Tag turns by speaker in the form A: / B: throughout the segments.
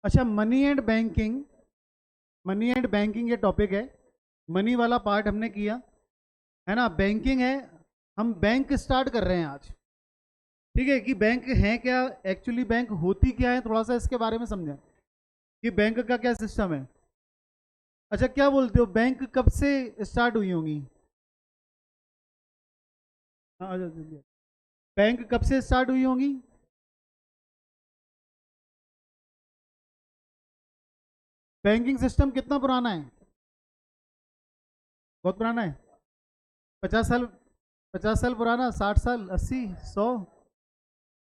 A: अच्छा, money and banking ये topic है। मनी वाला पार्ट हमने किया, है ना। बैंकिंग है, हम बैंक स्टार्ट कर रहे हैं आज। ठीक है, कि बैंक है क्या, एक्चुअली बैंक होती क्या है, थोड़ा सा इसके बारे में समझें कि बैंक का क्या सिस्टम है। अच्छा, क्या बोलते हो, बैंक कब से स्टार्ट हुई होंगी? हाँ, आ जाओ जल्दी। बैंक कब से स्टार्ट हुई होंगी? बैंकिंग सिस्टम कितना पुराना है? बहुत पुराना है। 50 साल? 50 साल पुराना, 60 साल, 80, 100?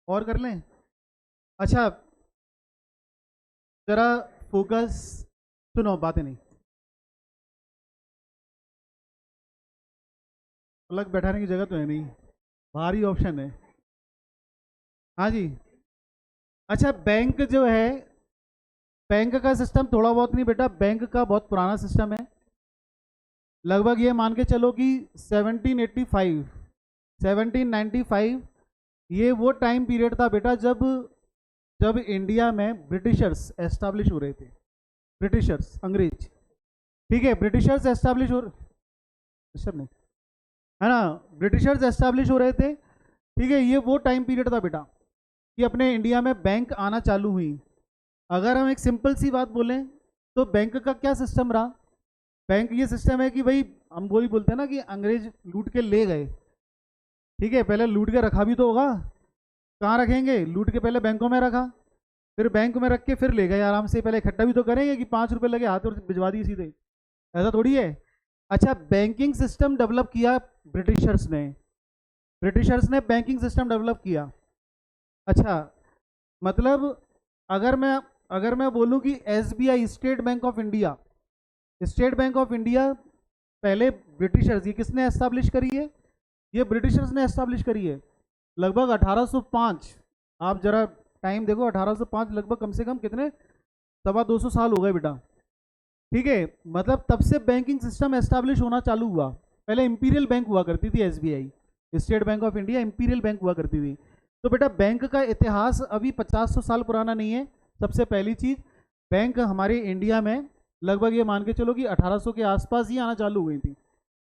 A: और कर लें? अच्छा, जरा फोकस, सुनो बातें नहीं, अलग बैठाने की जगह तो है नहीं, भारी ऑप्शन है। हाँ जी। अच्छा, बैंक जो है, बैंक का सिस्टम थोड़ा बहुत नहीं बेटा, बैंक का बहुत पुराना सिस्टम है। लगभग ये मान के चलो कि 1785, 1795, ये वो टाइम पीरियड था बेटा जब जब इंडिया में ब्रिटिशर्स एस्टाब्लिश हो रहे थे। ब्रिटिशर्स, अंग्रेज। ठीक है, ब्रिटिशर्स एस्टाब्लिश हो, सब नहीं, है ना, ब्रिटिशर्स एस्टाब्लिश हो रहे थे। ठीक है, ये वो टाइम पीरियड था बेटा कि अपने इंडिया में बैंक आना चालू हुई। अगर हम एक सिंपल सी बात बोलें तो बैंक का क्या सिस्टम रहा? बैंक ये सिस्टम है कि भाई, हम वही बोलते हैं ना कि अंग्रेज लूट के ले गए। ठीक है, पहले लूट के रखा भी तो होगा। कहाँ रखेंगे? लूट के पहले बैंकों में रखा, फिर बैंक में रख के फिर ले गए आराम से। पहले इकट्ठा भी तो करेंगे कि 5 रुपए लगे हाथ और भिजवा दिए सीधे, ऐसा थोड़ी है। अच्छा, बैंकिंग सिस्टम डेवलप किया ब्रिटिशर्स ने। ब्रिटिशर्स ने बैंकिंग सिस्टम डेवलप किया। अच्छा, मतलब अगर मैं अगर मैं बोलूं कि SBI, state bank of India, state bank of India पहले ब्रिटिशर्स, ये किसने एस्टाब्लिश करी है? ये ब्रिटिशर्स ने एस्टाब्लिश करी है, लगभग 1805। आप जरा टाइम देखो, 1805, लगभग कम से कम कितने, 250 साल हो गए बेटा। ठीक है, मतलब तब से बैंकिंग सिस्टम एस्टाब्लिश होना चालू हुआ। पहले इंपीरियल बैंक हुआ करती थी SBI, state bank of India imperial bank हुआ करती थी। तो बेटा बैंक का इतिहास अभी 50-100 साल पुराना नहीं है। सबसे पहली चीज, बैंक हमारे इंडिया में लगभग ये मान के चलो कि 1800 के आसपास ही आना चालू हुई थी।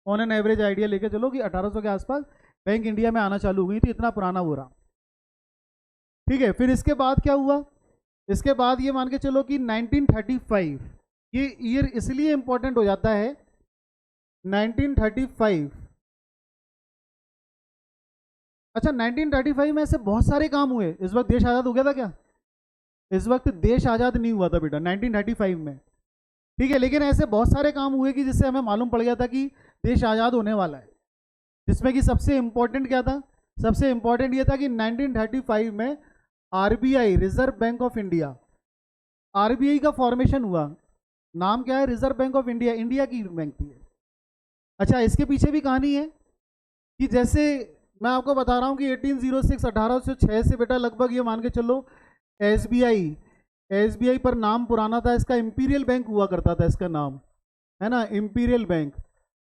A: ऑन एन एवरेज आइडिया लेके चलो कि 1800 के आसपास बैंक इंडिया में आना चालू हुई थी, इतना पुराना हो रहा। ठीक है, फिर इसके बाद क्या हुआ? इसके बाद ये मान के चलो कि 1935, ये ईयर इसलिए इंपॉर्टेंट हो जाता है, 1935। अच्छा, 1935 में ऐसे बहुत सारे काम हुए। इस वक्त देश आज़ाद हो गया था क्या? इस वक्त देश आज़ाद नहीं हुआ था बेटा 1935 में। ठीक है, लेकिन ऐसे बहुत सारे काम हुए कि जिससे हमें मालूम पड़ गया था कि देश आज़ाद होने वाला है। जिसमें कि सबसे इंपॉर्टेंट क्या था? सबसे इंपॉर्टेंट ये था कि 1935 में RBI, reserve bank of India, RBI का फॉर्मेशन हुआ। नाम क्या है? Reserve bank of India, India की बैंक थी। अच्छा, इसके पीछे भी कहानी है कि जैसे मैं आपको बता रहा हूँ कि 1806, 1806 से बेटा लगभग ये मान के चलो, एसबीआई, एसबीआई पर नाम पुराना था इसका, इंपीरियल बैंक हुआ करता था इसका नाम, है ना, इंपीरियल बैंक।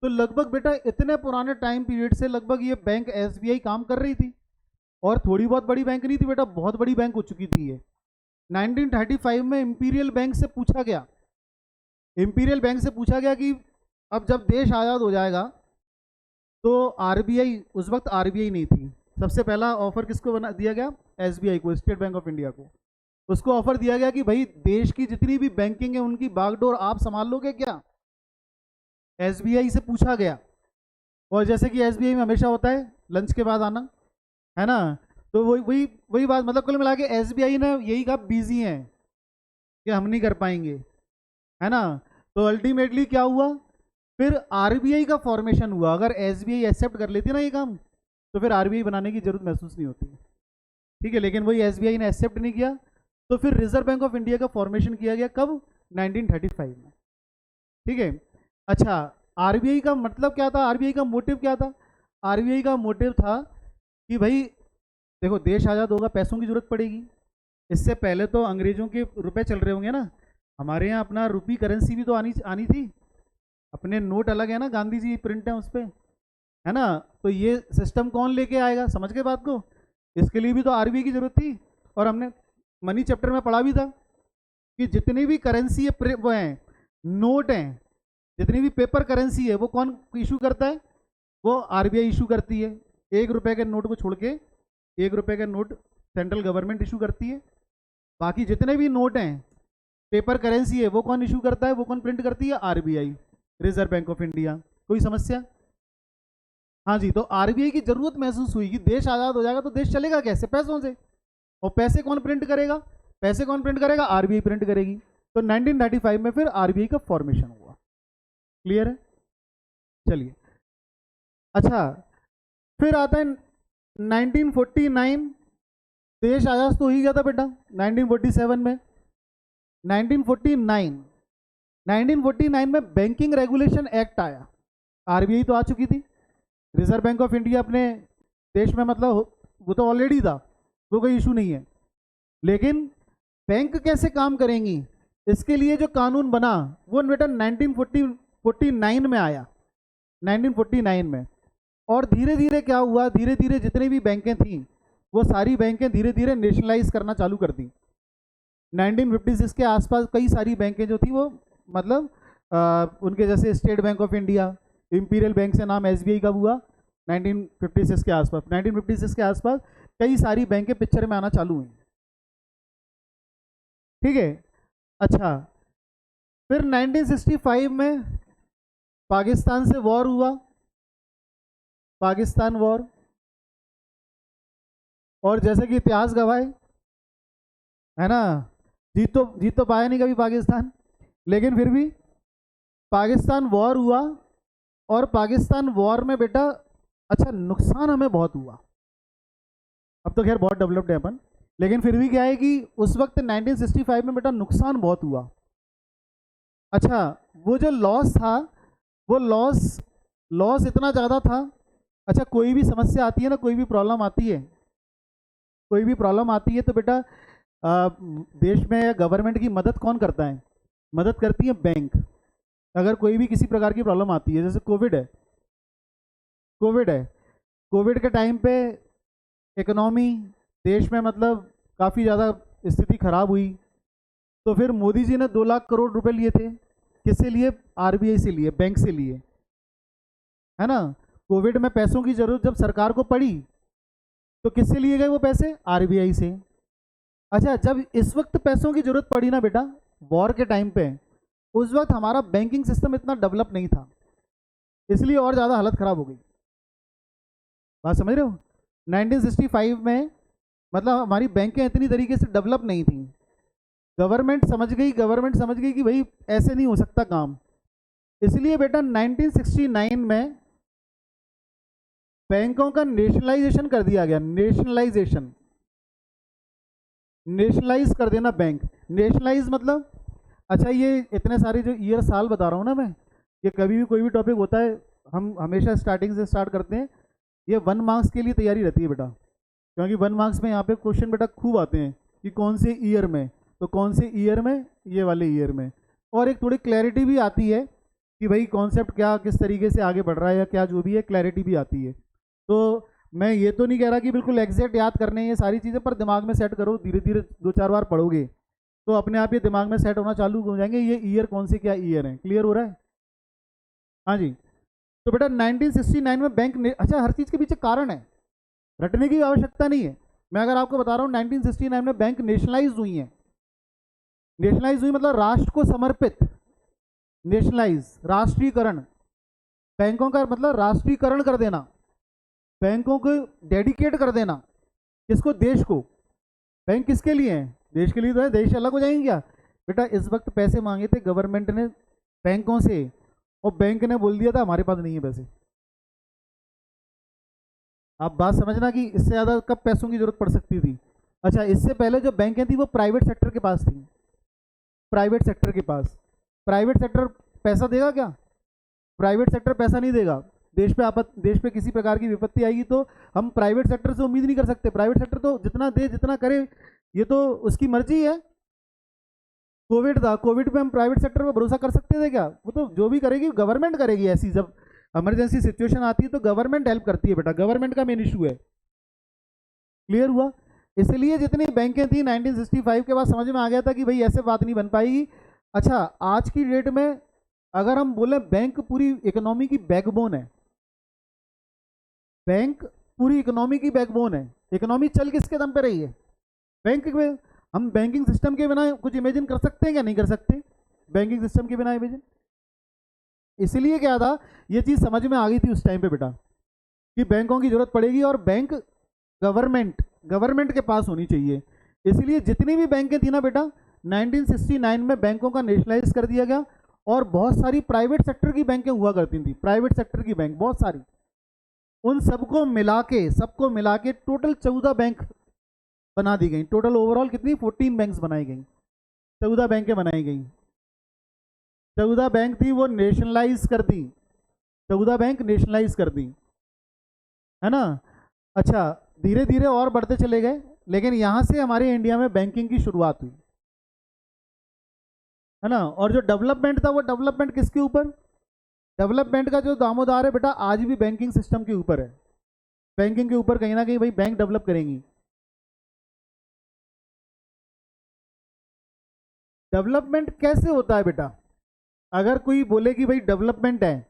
A: तो लगभग बेटा इतने पुराने टाइम पीरियड से लगभग ये बैंक एसबीआई काम कर रही थी, और थोड़ी बहुत बड़ी बैंक नहीं थी बेटा, बहुत बड़ी बैंक हो चुकी थी ये। 1935 में इंपीरियल बैंक से पूछा गया, इंपीरियल बैंक से पूछा गया कि अब जब देश आज़ाद हो जाएगा तो आरबीआई, उस वक्त आरबीआई नहीं थी, सबसे पहला ऑफर किसको बना दिया गया? एसबीआई को, स्टेट बैंक ऑफ इंडिया को। उसको ऑफर दिया गया कि भाई देश की जितनी भी बैंकिंग है उनकी बागडोर आप संभाल लोगे क्या? एसबीआई से पूछा गया। और जैसे कि एसबीआई में हमेशा होता है, लंच के बाद आना, है ना। तो वही वही वही बात, मतलब कुल मिला के एसबीआई ने यही कहा बिजी है कि हम नहीं कर पाएंगे, है ना। तो अल्टीमेटली क्या हुआ? फिर आरबीआई का फॉर्मेशन हुआ। अगर एसबीआई एक्सेप्ट कर लेती ना ये काम, तो फिर आरबीआई बनाने की जरूरत महसूस नहीं होती। ठीक है, लेकिन वही एसबीआई ने एक्सेप्ट नहीं किया, तो फिर रिजर्व बैंक ऑफ इंडिया का फॉर्मेशन किया गया कब? 1935 में। ठीक है। अच्छा, आरबीआई का मतलब क्या था? आरबीआई का मोटिव क्या था? आरबीआई का मोटिव था कि भाई देखो, देश आज़ाद होगा, पैसों की जरूरत पड़ेगी। इससे पहले तो अंग्रेजों के रुपए चल रहे होंगे ना, हमारे यहाँ अपना रुपी करेंसी भी तो आनी आनी थी। अपने नोट अलग है ना, गांधी जी प्रिंट है उस पर, है ना। तो ये सिस्टम कौन लेके आएगा? समझ के बात को, इसके लिए भी तो आरबीआई की जरूरत थी। और हमने मनी चैप्टर में पढ़ा भी था कि जितनी भी करेंसी है वो हैं नोट हैं, जितनी भी पेपर करेंसी है वो कौन इशू करता है? वो आरबीआई इशू करती है। 1 रुपए के नोट को छोड़ के 1 रुपए का नोट सेंट्रल गवर्नमेंट इशू करती है। बाकी जितने भी नोट हैं पेपर करेंसी है वो कौन इशू करता है, वो कौन प्रिंट करती है? RBI, reserve bank of India. कोई समस्या? हाँ जी, तो आरबीआई की जरूरत महसूस हुई कि देश आज़ाद हो जाएगा तो देश चलेगा कैसे? पैसों से। और पैसे कौन प्रिंट करेगा? पैसे कौन प्रिंट करेगा? आरबीआई प्रिंट करेगी। तो 1935 में फिर आरबीआई का फॉर्मेशन हुआ। क्लियर है? चलिए, अच्छा, फिर आता है 1949। देश आजाद तो ही गया था बेटा 1947 में। 1949 में बैंकिंग रेगुलेशन एक्ट आया। आरबीआई तो आ चुकी थी, रिजर्व बैंक ऑफ इंडिया अपने देश में, मतलब वो तो ऑलरेडी था, वो कोई इशू नहीं है। लेकिन बैंक कैसे काम करेंगी, इसके लिए जो कानून बना वो बेटा 1949 में आया, 1949 में। और धीरे धीरे क्या हुआ, धीरे धीरे जितने भी बैंकें थीं वो सारी बैंकें धीरे धीरे नेशनलाइज करना चालू कर दी। 1956 के आसपास कई सारी बैंकें जो थी वो मतलब उनके जैसे state bank of India, imperial bank से नाम एसबीआई का हुआ 1956 के आसपास। 1956 के आसपास कई सारी बैंकें पिक्चर में आना चालू हुई। ठीक है, अच्छा, फिर 1965 में पाकिस्तान से वॉर हुआ, पाकिस्तान वॉर। और जैसे कि इतिहास गवाह है ना, जीत तो पाया नहीं कभी पाकिस्तान, लेकिन फिर भी पाकिस्तान वॉर हुआ। और पाकिस्तान वॉर में बेटा अच्छा नुकसान हमें बहुत हुआ। अब तो खैर बहुत डेवलप्ड है अपन, लेकिन फिर भी क्या है कि उस वक्त 1965 में बेटा नुकसान बहुत हुआ। अच्छा, वो जो लॉस था वो लॉस इतना ज़्यादा था। अच्छा, कोई भी समस्या आती है ना, कोई भी प्रॉब्लम आती है, कोई भी प्रॉब्लम आती है तो बेटा देश में गवर्नमेंट की मदद कौन करता है? मदद करती है बैंक। अगर कोई भी किसी प्रकार की प्रॉब्लम आती है, जैसे कोविड है, कोविड के टाइम पे इकोनॉमी देश में मतलब काफ़ी ज़्यादा स्थिति खराब हुई, तो फिर मोदी जी ने 2 लाख करोड़ रुपए लिए थे। किससे लिए? आरबीआई से लिए, बैंक से लिए, है ना। कोविड में पैसों की जरूरत जब सरकार को पड़ी तो किससे लिए गए वो पैसे? आरबीआई से। अच्छा, जब इस वक्त पैसों की जरूरत पड़ी ना बेटा वॉर के टाइम पे, उस वक्त हमारा बैंकिंग सिस्टम इतना डेवलप नहीं था, इसलिए और ज़्यादा हालत ख़राब हो गई। बात समझ रहे हो? 1965 में मतलब हमारी बैंकें इतनी तरीके से डेवलप नहीं थी। गवर्नमेंट समझ गई कि भाई ऐसे नहीं हो सकता काम, इसलिए बेटा 1969 में बैंकों का नेशनलाइजेशन कर दिया गया। नेशनलाइज कर देना बैंक। नेशनलाइज मतलब अच्छा, ये इतने सारे जो ईयर साल बता रहा हूँ ना मैं, ये कभी भी कोई भी टॉपिक होता है हम हमेशा स्टार्टिंग से स्टार्ट करते हैं। ये 1 मार्क्स के लिए तैयारी रहती है बेटा, क्योंकि 1 मार्क्स में यहाँ पे क्वेश्चन बेटा खूब आते हैं कि कौन से ईयर में, तो कौन से ईयर में, ये वाले ईयर में। और एक थोड़ी क्लैरिटी भी आती है कि भाई कॉन्सेप्ट क्या किस तरीके से आगे बढ़ रहा है या क्या जो भी है, क्लैरिटी भी आती है। तो मैं ये तो नहीं कह रहा कि बिल्कुल एग्जैक्ट याद करने ये सारी चीज़ें, पर दिमाग में सेट करो, धीरे धीरे 2-4 बार पढ़ोगे तो अपने आप ये दिमाग में सेट होना चालू हो जाएंगे, ये ईयर कौन से क्या ईयर है। क्लियर हो रहा है? हाँ जी, तो बेटा 1969 में बैंक अच्छा, हर चीज़ के पीछे कारण है, रटने की आवश्यकता नहीं है। मैं अगर आपको बता रहा हूँ 1969 में बैंक नेशनलाइज हुई हैं। नेशनलाइज हुई मतलब राष्ट्र को समर्पित, नेशनलाइज राष्ट्रीयकरण, बैंकों का मतलब राष्ट्रीयकरण कर देना, बैंकों को डेडिकेट कर देना। किसको? देश को। बैंक किसके लिए है? देश के लिए तो है। देश अलग हो जाएंगे क्या बेटा? इस वक्त पैसे मांगे थे गवर्नमेंट ने बैंकों से, और बैंक ने बोल दिया था हमारे पास नहीं है पैसे। आप बात समझना कि इससे ज़्यादा कब पैसों की जरूरत पड़ सकती थी। अच्छा, इससे पहले जो बैंकें थी वो प्राइवेट सेक्टर के पास थी, प्राइवेट सेक्टर के पास। प्राइवेट सेक्टर पैसा देगा क्या? प्राइवेट सेक्टर पैसा नहीं देगा। देश पे किसी प्रकार की विपत्ति आएगी तो हम प्राइवेट सेक्टर से उम्मीद नहीं कर सकते। प्राइवेट सेक्टर तो जितना दे जितना करे, ये तो उसकी मर्जी है। कोविड था, कोविड पे हम प्राइवेट सेक्टर पर भरोसा कर सकते थे क्या? वो तो जो भी करेगी गवर्नमेंट करेगी। ऐसी जब इमरजेंसी सिचुएशन आती है तो गवर्नमेंट हेल्प करती है बेटा, गवर्नमेंट का मेन इशू है। क्लियर हुआ? इसलिए जितनी बैंकें थी 1965 के बाद समझ में आ गया था कि भाई ऐसे बात नहीं बन पाएगी। अच्छा, आज की डेट में अगर हम बोले बैंक पूरी इकोनॉमी की बैकबोन है, बैंक पूरी इकोनॉमी की बैकबोन है। इकोनॉमी चल किसके दम पे रही है? बैंक में। हम बैंकिंग सिस्टम के बिना कुछ इमेजिन कर सकते हैं क्या? नहीं कर सकते बैंकिंग सिस्टम के बिना इमेजिन। इसलिए क्या था, ये चीज़ समझ में आ गई थी उस टाइम पे बेटा कि बैंकों की जरूरत पड़ेगी और बैंक गवर्नमेंट के पास होनी चाहिए। इसलिए जितनी भी बैंकें थी ना बेटा, 1969 में बैंकों का नेशनलाइज कर दिया गया और बहुत सारी प्राइवेट सेक्टर की बैंकें हुआ करती थी, प्राइवेट सेक्टर की बैंक बहुत सारी, उन सबको मिला के टोटल 14 बैंक बना दी गई। टोटल ओवरऑल कितनी? 14 बैंक्स बनाई गई, 14 बैंकें बनाई गई। 14 बैंक थी वो नेशनलाइज कर दी, 14 बैंक नेशनलाइज कर दी, है ना। अच्छा, धीरे धीरे और बढ़ते चले गए, लेकिन यहाँ से हमारे इंडिया में बैंकिंग की शुरुआत हुई, है ना। और जो डेवलपमेंट था वो डेवलपमेंट किसके ऊपर? डेवलपमेंट का जो दामोदार है बेटा आज भी बैंकिंग सिस्टम के ऊपर है। बैंकिंग के ऊपर कहीं ना कहीं भाई बैंक डेवलप करेंगी। डेवलपमेंट कैसे होता है बेटा? अगर कोई बोले कि भाई डेवलपमेंट है,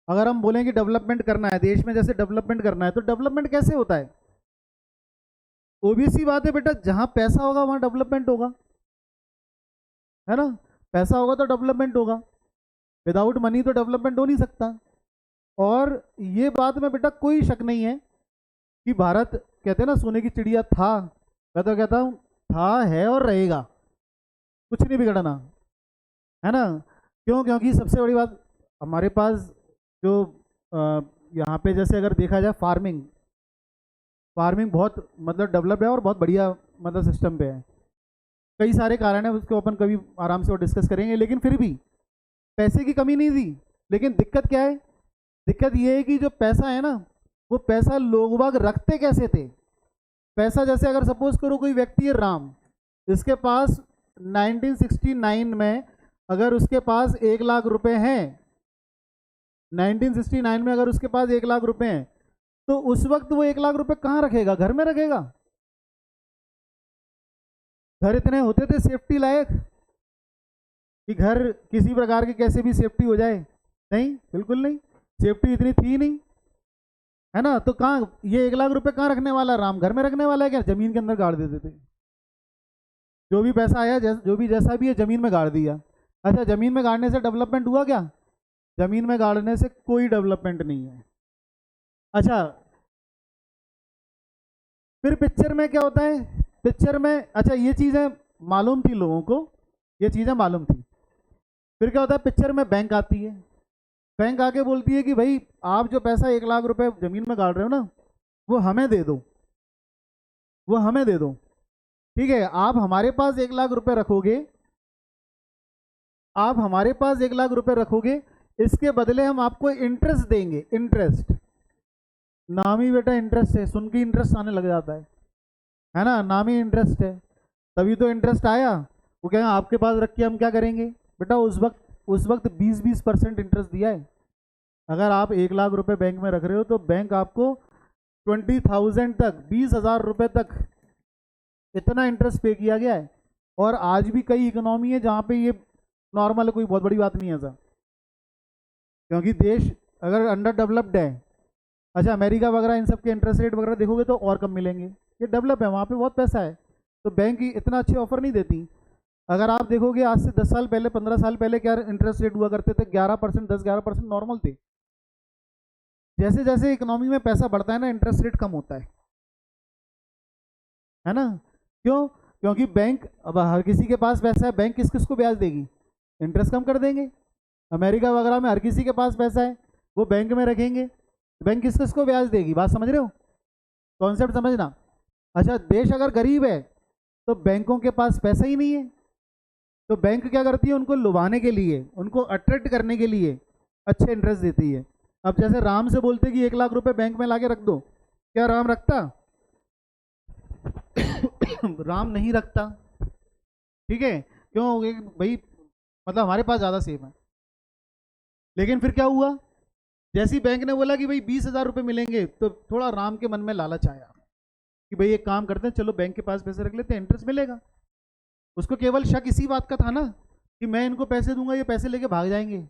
A: अगर हम बोलें कि डेवलपमेंट करना है देश में, जैसे डेवलपमेंट करना है, तो डेवलपमेंट कैसे होता है? ओबीसी बात है बेटा, जहां पैसा होगा वहां डेवलपमेंट होगा, है ना। पैसा होगा तो डेवलपमेंट होगा, विदाउट मनी तो डेवलपमेंट हो नहीं सकता। और ये बात में बेटा कोई शक नहीं है कि भारत, कहते हैं ना सोने की चिड़िया था, मैं तो कहता हूँ था, है और रहेगा, कुछ नहीं बिगड़ना, है ना। क्यों? क्योंकि सबसे बड़ी बात हमारे पास जो यहाँ पे जैसे अगर देखा जाए फार्मिंग बहुत मतलब डेवलप्ड है और बहुत बढ़िया मतलब सिस्टम पे है। कई सारे कारण है, उसको अपन कभी आराम से और डिस्कस करेंगे, लेकिन फिर भी पैसे की कमी नहीं थी। लेकिन दिक्कत क्या है? दिक्कत ये है कि जो पैसा है ना, वो पैसा लोग बाग रखते कैसे थे? पैसा जैसे अगर सपोज करो कोई व्यक्ति है राम, इसके पास 1969 में अगर उसके पास 1 लाख रुपए हैं, 1969 में अगर उसके पास 1 लाख रुपए हैं, तो उस वक्त वो 1 लाख रुपए कहाँ रखेगा? घर में रखेगा? घर इतने होते थे सेफ्टी लायक कि घर किसी प्रकार की कैसे भी सेफ्टी हो जाए? नहीं, बिल्कुल नहीं, सेफ्टी इतनी थी नहीं, है ना। तो कहाँ ये 1 लाख रुपए कहाँ रखने वाला? राम घर में रखने वाला है क्या? जमीन के अंदर गाड़ देते थे। जो भी पैसा आया, जो भी जैसा भी है, जमीन में गाड़ दिया। अच्छा, जमीन में गाड़ने से डेवलपमेंट हुआ क्या? जमीन में गाड़ने से कोई डेवलपमेंट नहीं है। अच्छा, फिर पिक्चर में क्या होता है? पिक्चर में, अच्छा ये चीज़ें मालूम थी लोगों को, ये चीज़ें मालूम थी। फिर क्या होता है? पिक्चर में बैंक आती है, बैंक आके बोलती है कि भाई आप जो पैसा 1 लाख रुपए जमीन में गाड़ रहे हो ना, वो हमें दे दो, वो हमें दे दो। ठीक है, आप हमारे पास 1 लाख रुपए रखोगे, आप हमारे पास 1 लाख रुपए रखोगे, इसके बदले हम आपको इंटरेस्ट देंगे। इंटरेस्ट, नाम ही बेटा इंटरेस्ट है, सुन के इंटरेस्ट आने लग जाता है ना। नाम ही इंटरेस्ट है, तभी तो इंटरेस्ट आया। वो कहेंगे आपके पास रख के हम क्या करेंगे? बेटा उस वक्त 20% इंटरेस्ट दिया है। अगर आप 1 लाख रुपए बैंक में रख रहे हो तो बैंक आपको 20,000 तक, 20,000 रुपए तक इतना इंटरेस्ट पे किया गया है। और आज भी कई इकोनॉमी है जहाँ पे ये नॉर्मल है, कोई बहुत बड़ी बात नहीं है सर, क्योंकि देश अगर अंडर डेवलप्ड है। अच्छा, अमेरिका वगैरह इन सब के इंटरेस्ट रेट वगैरह देखोगे तो और कम मिलेंगे, ये डेवलप है, वहाँ पे बहुत पैसा है, तो बैंक इतना अच्छे ऑफर नहीं देती। अगर आप देखोगे आज से 10 साल पहले, 15 साल पहले क्या इंटरेस्ट रेट हुआ करते थे? 11%, 10-11% नॉर्मल थे। जैसे जैसे इकोनॉमी में पैसा बढ़ता है ना, इंटरेस्ट रेट कम होता है ना। क्यों? क्योंकि बैंक, अब हर किसी के पास पैसा है, बैंक किस किस को ब्याज देगी? इंटरेस्ट कम कर देंगे। अमेरिका वगैरह में हर किसी के पास पैसा है, वो बैंक में रखेंगे, बैंक किस किस को ब्याज देगी? बात समझ रहे हो? कॉन्सेप्ट समझना। अच्छा, देश अगर गरीब है तो बैंकों के पास पैसा ही नहीं है, तो बैंक क्या करती है? उनको लुभाने के लिए, उनको अट्रैक्ट करने के लिए अच्छे इंटरेस्ट देती है। अब जैसे राम से बोलते कि 1 लाख रुपए बैंक में लाके रख दो, क्या राम रखता? राम नहीं रखता। ठीक है, क्यों? भाई मतलब हमारे पास ज़्यादा सेफ है। लेकिन फिर क्या हुआ? जैसी बैंक ने बोला कि भाई 20,000 रुपये मिलेंगे, तो थोड़ा राम के मन में लालच आया, कि भाई एक काम करते हैं, चलो बैंक के पास पैसे रख लेते हैं, इंटरेस्ट मिलेगा। उसको केवल शक इसी बात का था ना कि मैं इनको पैसे दूंगा, ये पैसे लेके भाग जाएंगे।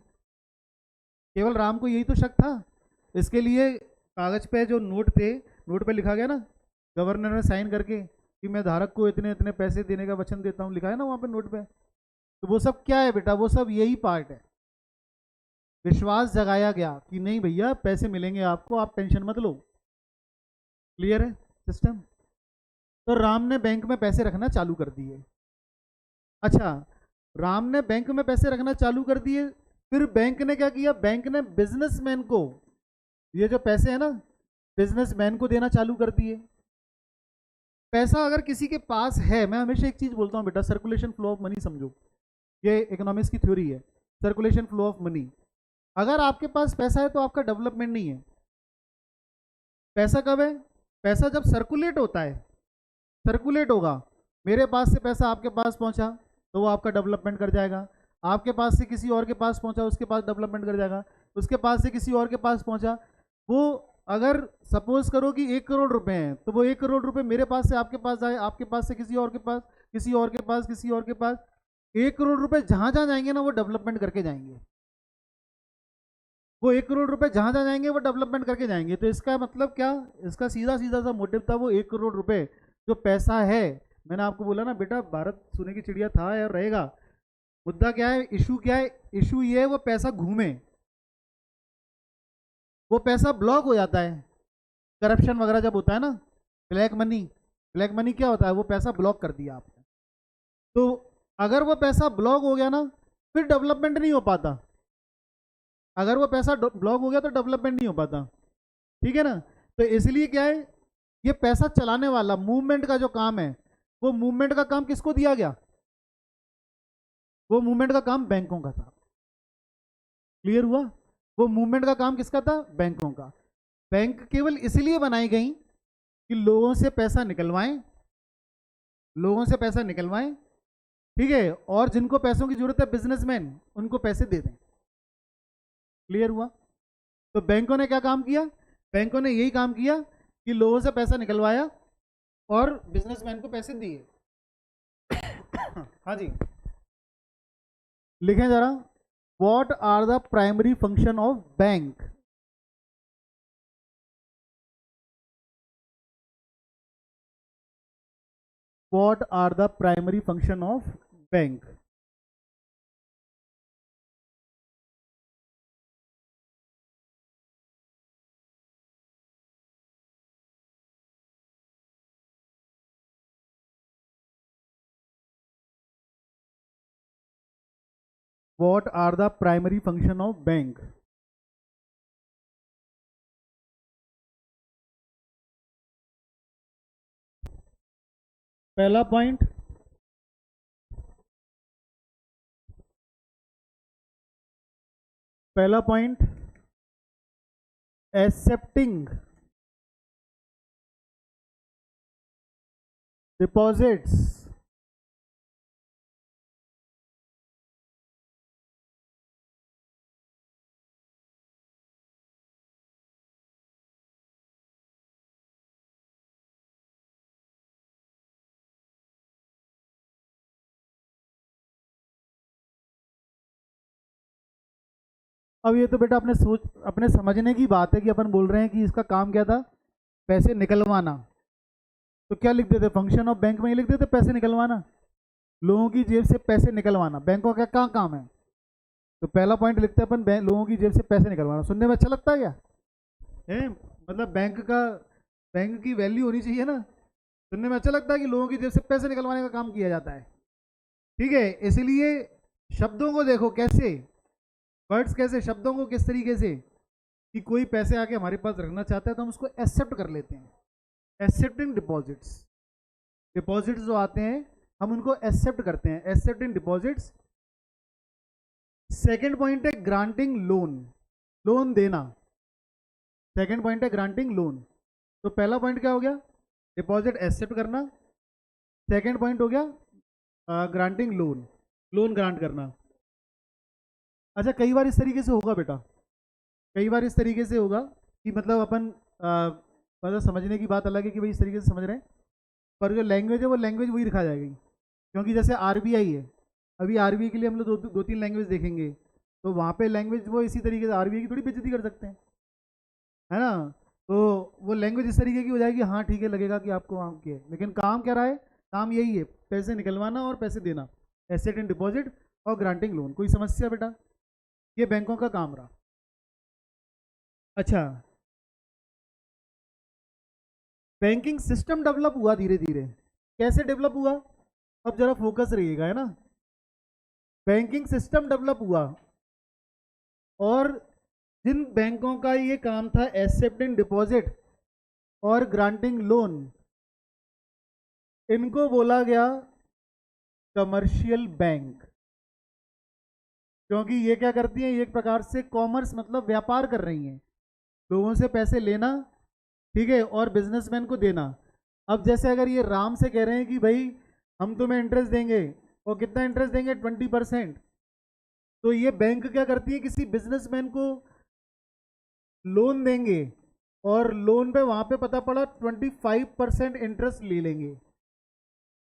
A: केवल राम को यही तो शक था। इसके लिए कागज पे जो नोट थे, नोट पे लिखा गया ना, गवर्नर ने साइन करके कि मैं धारक को इतने इतने पैसे देने का वचन देता हूँ, लिखा है ना वहाँ पे नोट पे। तो वो सब क्या है बेटा, वो सब यही पार्ट है। विश्वास जगाया गया कि नहीं भैया पैसे मिलेंगे आपको, आप टेंशन मत लो। क्लियर है सिस्टम? तो राम ने बैंक में पैसे रखना चालू कर दिए। अच्छा, राम ने बैंक में पैसे रखना चालू कर दिए, फिर बैंक ने क्या किया, बैंक ने बिजनेसमैन को ये जो पैसे है ना, बिजनेसमैन को देना चालू कर दिए। पैसा अगर किसी के पास है, मैं हमेशा एक चीज बोलता हूँ बेटा, सर्कुलेशन फ्लो ऑफ मनी समझो, ये इकोनॉमिक्स की थ्योरी है, सर्कुलेशन फ्लो ऑफ मनी। अगर आपके पास पैसा है तो आपका डेवलपमेंट नहीं है। पैसा कब है? पैसा जब सर्कुलेट होता है। सर्कुलेट होगा, मेरे पास से पैसा आपके पास पहुंचा तो वो आपका डेवलपमेंट कर जाएगा, आपके पास से किसी और के पास पहुंचा उसके पास डेवलपमेंट कर जाएगा, उसके पास से किसी और के पास पहुंचा। वो अगर सपोज करो कि 1 करोड़ रुपए हैं, तो वो 1 करोड़ रुपए मेरे पास से आपके पास जाए, आपके पास से किसी और के पास, किसी और के पास, किसी और के पास। 1 करोड़ रुपए जहां जहां जाएंगे ना वो डेवलपमेंट करके जाएंगे। वो 1 करोड़ रुपए जहां जहां जाएंगे वो डेवलपमेंट करके जाएंगे। तो इसका मतलब क्या, इसका सीधा सीधा सा मोटिव था, वो 1 करोड़ रुपए जो पैसा है। मैंने आपको बोला ना बेटा, भारत सोने की चिड़िया था या रहेगा। मुद्दा क्या है, इशू क्या है, इशू ये है वो पैसा घूमे, वो पैसा ब्लॉक हो जाता है। करप्शन वगैरह जब होता है ना, ब्लैक मनी, ब्लैक मनी क्या होता है, वो पैसा ब्लॉक कर दिया आपने। तो अगर वो पैसा ब्लॉक हो गया ना, फिर डेवलपमेंट नहीं हो पाता। अगर वो पैसा ब्लॉक हो गया तो डेवलपमेंट नहीं हो पाता। ठीक है ना? तो इसलिए क्या है, ये पैसा चलाने वाला मूवमेंट का जो काम है, वो मूवमेंट का काम किसको दिया गया? वो मूवमेंट का काम बैंकों का था। क्लियर हुआ? वो मूवमेंट का काम किसका था? बैंकों का। बैंक केवल इसलिए बनाई गई कि लोगों से पैसा निकलवाएं, लोगों से पैसा निकलवाएं, ठीक है, और जिनको पैसों की जरूरत है बिजनेसमैन, उनको पैसे दे दें। क्लियर हुआ? तो बैंकों ने क्या काम किया? बैंकों ने यही काम किया कि लोगों से पैसा निकलवाया और बिजनेसमैन को पैसे दिए। हाँ जी, लिखें जरा, what are the primary function of bank? What are the primary function of bank? What are the primary function of bank? पहला पॉइंट, पहला पॉइंट, एक्सेप्टिंग डिपॉजिट्स अब ये तो बेटा अपने सोच, अपने समझने की बात है कि अपन बोल रहे हैं कि इसका काम क्या था, पैसे निकलवाना। तो क्या लिख देते, फंक्शन ऑफ बैंक में ही लिख देते पैसे निकलवाना, लोगों की जेब से पैसे निकलवाना। बैंकों का क्या काम है? तो पहला पॉइंट लिखते हैं अपन, लोगों की जेब से पैसे निकलवाना। सुनने में अच्छा लगता है क्या है? मतलब बैंक का, बैंक की वैल्यू होनी चाहिए ना। सुनने में अच्छा लगता है कि लोगों की जेब से पैसे निकलवाने का काम किया जाता है। ठीक है, इसलिए शब्दों को देखो कैसे, वर्ड्स कैसे, शब्दों को किस तरीके से, कि कोई पैसे आके हमारे पास रखना चाहता है तो हम उसको एक्सेप्ट कर लेते हैं। एक्सेप्टिंग डिपॉजिट्स, डिपॉजिट्स जो आते हैं हम उनको एक्सेप्ट करते हैं, एक्सेप्टिंग डिपॉजिट्स। सेकेंड पॉइंट है ग्रांटिंग लोन, लोन देना। सेकेंड पॉइंट है ग्रांटिंग लोन। तो पहला पॉइंट क्या हो गया, डिपॉजिट एक्सेप्ट करना। सेकेंड पॉइंट हो गया ग्रांटिंग लोन, लोन ग्रांट करना। अच्छा, कई बार इस तरीके से होगा बेटा, कई बार इस तरीके से होगा कि मतलब अपन मतलब समझने की बात अलग है कि भाई इस तरीके से समझ रहे हैं, पर जो लैंग्वेज है वो लैंग्वेज वही दिखा जाएगी। क्योंकि जैसे आरबीआई है, अभी आरबीआई के लिए हम लोग दो तीन लैंग्वेज देखेंगे, तो वहाँ पे लैंग्वेज वो इसी तरीके से आरबीआई की थोड़ी बेइज्जती कर सकते हैं, है ना। तो वो लैंग्वेज इस तरीके की हो जाएगी, हाँ ठीक है, लगेगा कि आपको वहाँ की है, लेकिन काम क्या रहा है, काम यही है, पैसे निकलवाना और पैसे देना, एसेट एंड डिपॉजिट और ग्रांटिंग लोन। कोई समस्या बेटा? ये बैंकों का काम रहा। अच्छा, बैंकिंग सिस्टम डेवलप हुआ धीरे धीरे। कैसे डेवलप हुआ? अब जरा फोकस रहिएगा, है ना। बैंकिंग सिस्टम डेवलप हुआ, और जिन बैंकों का ये काम था एक्सेप्टिंग डिपॉजिट और ग्रांटिंग लोन, इनको बोला गया कमर्शियल बैंक। क्योंकि ये क्या करती हैं, ये एक प्रकार से कॉमर्स मतलब व्यापार कर रही हैं, लोगों से पैसे लेना, ठीक है, और बिजनेसमैन को देना। अब जैसे अगर ये राम से कह रहे हैं कि भाई हम तुम्हें इंटरेस्ट देंगे, और कितना इंटरेस्ट देंगे, 20%, तो ये बैंक क्या करती है, किसी बिजनेसमैन को लोन देंगे, और लोन पे वहां पे पता पड़ा 25% इंटरेस्ट ले लेंगे।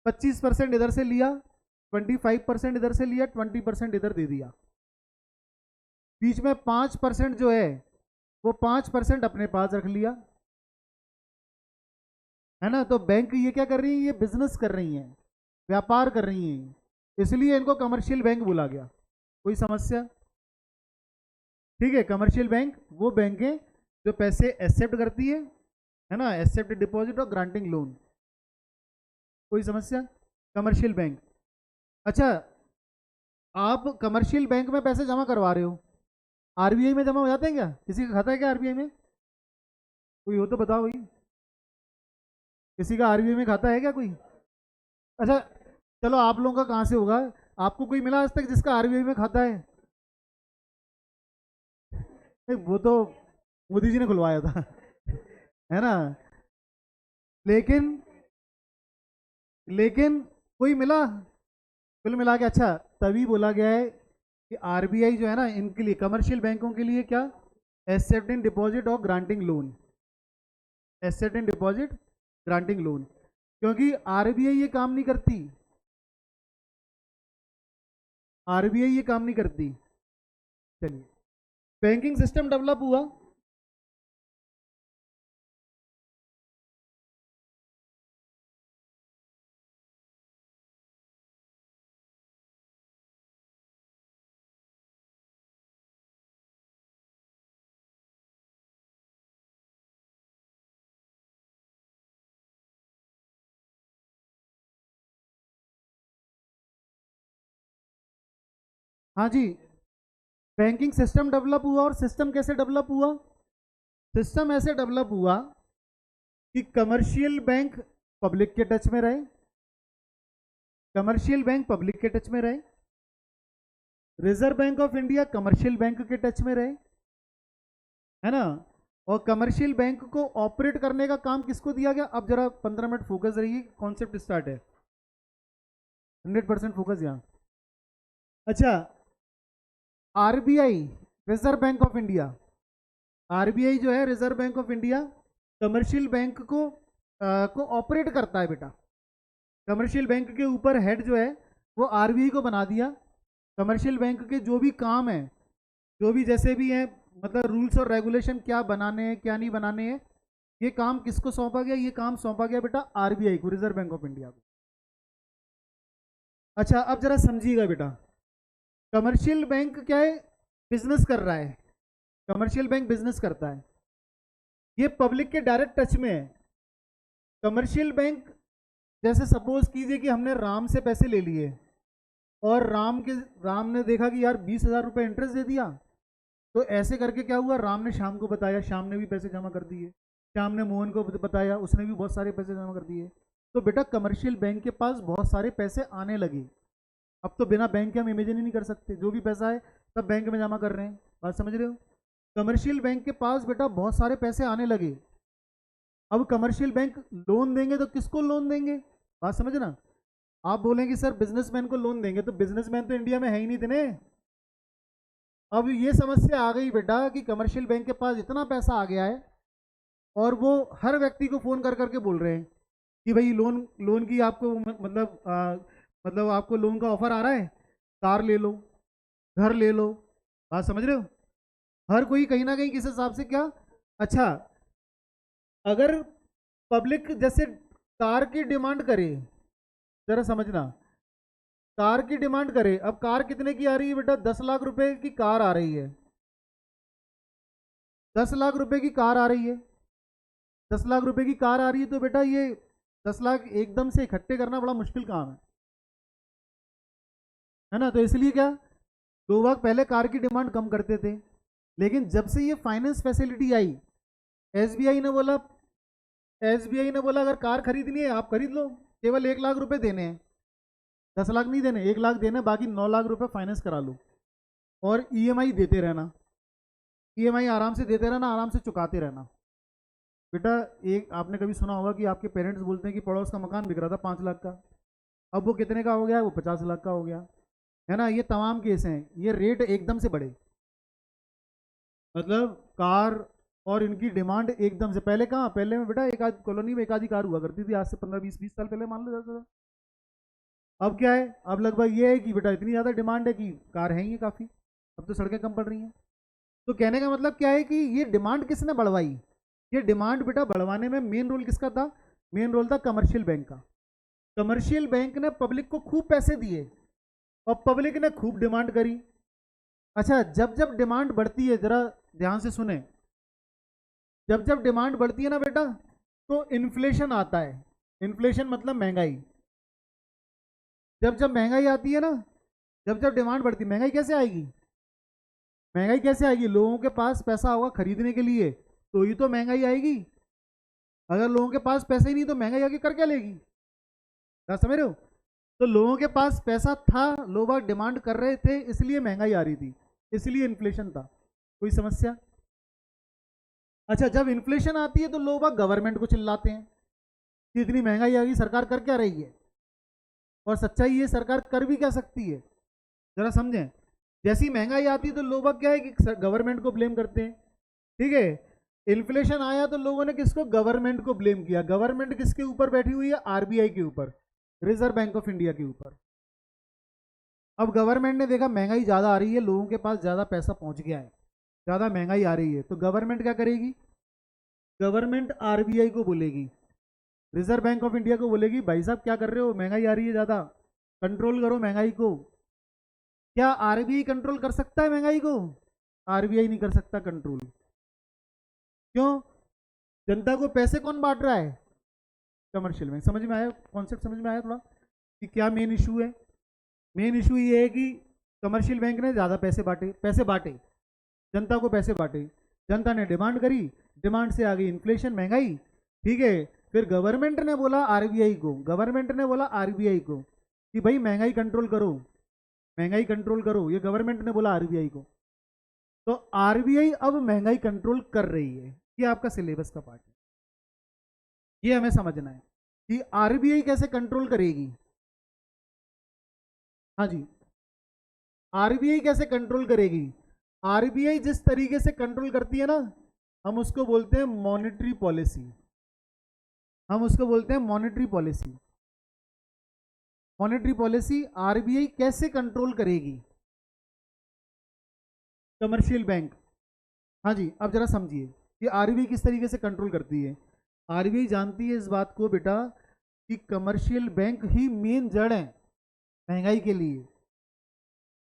A: 25% इधर से लिया, 25% इधर से लिया, 20% इधर दे दिया, बीच में 5% जो है वो 5% अपने पास रख लिया, है ना। तो बैंक ये क्या कर रही है, ये बिजनेस कर रही हैं, व्यापार कर रही हैं, इसलिए इनको कमर्शियल बैंक बोला गया। कोई समस्या? ठीक है, कमर्शियल बैंक वो बैंक है जो पैसे एक्सेप्ट करती है ना, एक्सेप्ट डिपॉजिट और ग्रांटिंग लोन। कोई समस्या? Commercial bank. अच्छा, आप कमर्शियल बैंक में पैसे जमा करवा रहे हो, आरबीआई में जमा हो जाते हैं क्या? किसी का खाता है क्या आरबीआई में? कोई हो तो बताओ भाई, किसी का आरबीआई में खाता है क्या कोई? अच्छा, चलो आप लोगों का कहाँ से होगा, आपको कोई मिला आज तक जिसका आरबीआई में खाता है? नहीं, वो तो मोदी जी ने खुलवाया था है ना। लेकिन लेकिन कोई मिला? कुल मिला के अच्छा, तभी बोला गया है कि आरबीआई जो है ना, इनके लिए, कमर्शियल बैंकों के लिए क्या, एसेट इन डिपॉजिट और ग्रांटिंग लोन, एसेट इन डिपॉजिट ग्रांटिंग लोन। क्योंकि आरबीआई ये काम नहीं करती, आरबीआई ये काम नहीं करती। चलिए, बैंकिंग सिस्टम डेवलप हुआ, हाँ जी, बैंकिंग सिस्टम डेवलप हुआ, और सिस्टम कैसे डेवलप हुआ, सिस्टम ऐसे डेवलप हुआ कि कमर्शियल बैंक पब्लिक के टच में रहे, कमर्शियल बैंक पब्लिक के टच में रहे, reserve bank of India commercial bank के टच में रहे, है ना। और कमर्शियल बैंक को ऑपरेट करने का काम किसको दिया गया? अब जरा 15 मिनट फोकस रहिए, कॉन्सेप्ट स्टार्ट है, 100% फोकस यहाँ। अच्छा, RBI reserve bank of India, RBI जो है reserve bank of India, commercial bank को ऑपरेट करता है बेटा। कमर्शियल बैंक के ऊपर हेड जो है वो आरबीआई को बना दिया। कमर्शियल बैंक के जो भी काम है, जो भी जैसे भी हैं, मतलब रूल्स और रेगुलेशन क्या बनाने हैं क्या नहीं बनाने हैं, ये काम किसको सौंपा गया? ये काम सौंपा गया बेटा आरबीआई को, रिजर्व बैंक ऑफ इंडिया को। अच्छा, अब जरा समझिएगा बेटा, कमर्शियल बैंक क्या है, बिजनेस कर रहा है, कमर्शियल बैंक बिजनेस करता है, ये पब्लिक के डायरेक्ट टच में है। कमर्शियल बैंक, जैसे सपोज कीजिए कि हमने राम से पैसे ले लिए, और राम ने देखा कि यार 20,000 रुपये इंटरेस्ट दे दिया, तो ऐसे करके क्या हुआ, राम ने श्याम को बताया, श्याम ने भी पैसे जमा कर दिए, श्याम ने मोहन को बताया, उसने भी बहुत सारे पैसे जमा कर दिए। तो बेटा कमर्शियल बैंक के पास बहुत सारे पैसे आने लगे। अब तो बिना बैंक के हम इमेजिन ही नहीं कर सकते, जो भी पैसा है सब बैंक में जमा कर रहे हैं, बात समझ रहे हो। कमर्शियल बैंक के पास बेटा बहुत सारे पैसे आने लगे। अब कमर्शियल बैंक लोन देंगे तो किसको लोन देंगे, बात समझना। आप बोलेंगे सर बिजनेसमैन को लोन देंगे, तो बिजनेसमैन तो इंडिया में है ही नहीं इतने। अब ये समस्या आ गई बेटा कि कमर्शियल बैंक के पास इतना पैसा आ गया है और वो हर व्यक्ति को फ़ोन कर करके बोल रहे हैं कि भाई लोन लोन की आपको मतलब आपको लोन का ऑफर आ रहा है, कार ले लो, घर ले लो। बात समझ रहे हो? हर कोई कहीं ना कहीं किस हिसाब से क्या। अच्छा, अगर पब्लिक जैसे कार की डिमांड करे, जरा समझना, कार की डिमांड करे, अब कार कितने की आ रही है बेटा? 10 लाख रुपए की कार आ रही है, 10 लाख रुपए की कार आ रही है, 10 लाख रुपए की कार आ रही है, तो बेटा ये 10 लाख एकदम से इकट्ठे करना बड़ा मुश्किल काम है ना? तो इसलिए क्या, लोग पहले कार की डिमांड कम करते थे, लेकिन जब से ये फाइनेंस फैसिलिटी आई, एसबीआई ने बोला एसबीआई ने बोला अगर कार खरीदनी है आप खरीद लो, केवल 1 लाख रुपए देने हैं, 10 लाख नहीं देने, 1 लाख देने, बाकी 9 लाख रुपए फाइनेंस करा लो और ईएमआई देते रहना, ईएमआई आराम से देते रहना, आराम से चुकाते रहना। बेटा एक आपने कभी सुना होगा कि आपके पेरेंट्स बोलते हैं कि पड़ोस का मकान बिक रहा था 5 लाख का, अब वो कितने का हो गया? वो 50 लाख का हो गया, है ना? ये तमाम केस हैं, ये रेट एकदम से बढ़े, मतलब कार और इनकी डिमांड एकदम से। पहले कहाँ, पहले में बेटा एक आध कॉलोनी में एक आधी कार हुआ करती थी, आज से 15-20 साल पहले मान लो जाता। अब क्या है, अब लगभग ये है कि बेटा इतनी ज़्यादा डिमांड है कि कार है ही काफ़ी, अब तो सड़कें कम पड़ रही हैं। तो कहने का मतलब क्या है कि ये डिमांड किसने बढ़वाई? ये डिमांड बेटा बढ़वाने में मेन रोल किसका था? मेन रोल था कमर्शियल बैंक का। कमर्शियल बैंक ने पब्लिक को खूब पैसे दिए और पब्लिक ने खूब डिमांड करी। अच्छा, जब जब डिमांड बढ़ती है, जरा ध्यान से सुने, जब जब डिमांड बढ़ती है ना बेटा, तो इन्फ्लेशन आता है। इन्फ्लेशन मतलब महंगाई। जब जब महंगाई आती है ना, जब जब डिमांड बढ़ती है, महंगाई कैसे आएगी? महंगाई कैसे आएगी? लोगों के पास पैसा होगा खरीदने के लिए, तो ही तो महंगाई आएगी। अगर लोगों के पास पैसे ही नहीं तो महंगाई आगे कर क्या लेगी? क्या समझ रहे हो? तो लोगों के पास पैसा था, लोग डिमांड कर रहे थे, इसलिए महंगाई आ रही थी, इसलिए इन्फ्लेशन था। कोई समस्या? अच्छा, जब इन्फ्लेशन आती है तो लोग गवर्नमेंट को चिल्लाते हैं कि इतनी महंगाई आ गई, सरकार कर क्या रही है? और सच्चाई ये, सरकार कर भी क्या सकती है, जरा समझें। जैसी महंगाई आती है तो लोग क्या है कि गवर्नमेंट को ब्लेम करते हैं, ठीक है? इन्फ्लेशन आया तो लोगों ने किसको? गवर्नमेंट को ब्लेम किया। गवर्नमेंट किसके ऊपर बैठी हुई है? आरबीआई के ऊपर, रिजर्व बैंक ऑफ इंडिया के ऊपर। अब गवर्नमेंट ने देखा महंगाई ज़्यादा आ रही है, लोगों के पास ज़्यादा पैसा पहुंच गया है, ज़्यादा महंगाई आ रही है, तो गवर्नमेंट क्या करेगी? गवर्नमेंट आरबीआई को बोलेगी, रिजर्व बैंक ऑफ इंडिया को बोलेगी, भाई साहब क्या कर रहे हो, महंगाई आ रही है ज़्यादा, कंट्रोल करो महंगाई को। क्या आरबीआई कंट्रोल कर सकता है महंगाई को? आरबीआई नहीं कर सकता कंट्रोल। क्यों? जनता को पैसे कौन बांट रहा है? Commercial bank. समझ में आया कॉन्सेप्ट? समझ में आया थोड़ा कि क्या मेन इशू है? मेन इशू ये है कि कमर्शियल बैंक ने ज़्यादा पैसे बांटे, जनता को पैसे बांटे, जनता ने डिमांड करी, डिमांड से आ गई इन्फ्लेशन, महंगाई, ठीक है? फिर गवर्नमेंट ने बोला आरबीआई को कि भाई महंगाई कंट्रोल करो, महंगाई कंट्रोल करो, ये गवर्नमेंट ने बोला आरबीआई को। तो आरबीआई अब महंगाई कंट्रोल कर रही है, ये आपका सिलेबस का पार्ट है, ये हमें समझना है कि आरबीआई कैसे कंट्रोल करेगी। हाँ जी, आरबीआई कैसे कंट्रोल करेगी? आरबीआई जिस तरीके से कंट्रोल करती है ना, हम उसको बोलते हैं मॉनेटरी पॉलिसी, हम उसको बोलते हैं monetary policy. Monetary policy RBI कैसे कंट्रोल करेगी? Commercial bank. हाँ जी, अब जरा समझिए कि आरबीआई किस तरीके से कंट्रोल करती है। आरबीआई जानती है इस बात को बेटा कि कमर्शियल बैंक ही मेन जड़ है महंगाई के लिए,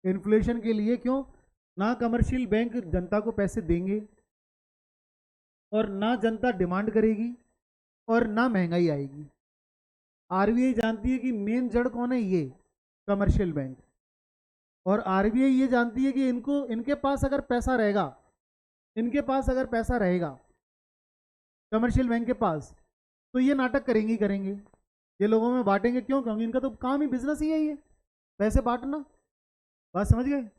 A: इन्फ्लेशन के लिए। क्यों? ना कमर्शियल बैंक जनता को पैसे देंगे और ना जनता डिमांड करेगी और ना महंगाई आएगी। आरबीआई जानती है कि मेन जड़ कौन है? ये कमर्शियल बैंक। और आरबीआई ये जानती है कि इनके पास अगर पैसा रहेगा, कमर्शियल बैंक के पास, तो ये नाटक करेंगे, ये लोगों में बांटेंगे। क्यों? क्योंकि इनका तो काम ही, बिजनेस ही है ये, पैसे बांटना। बात समझ गए?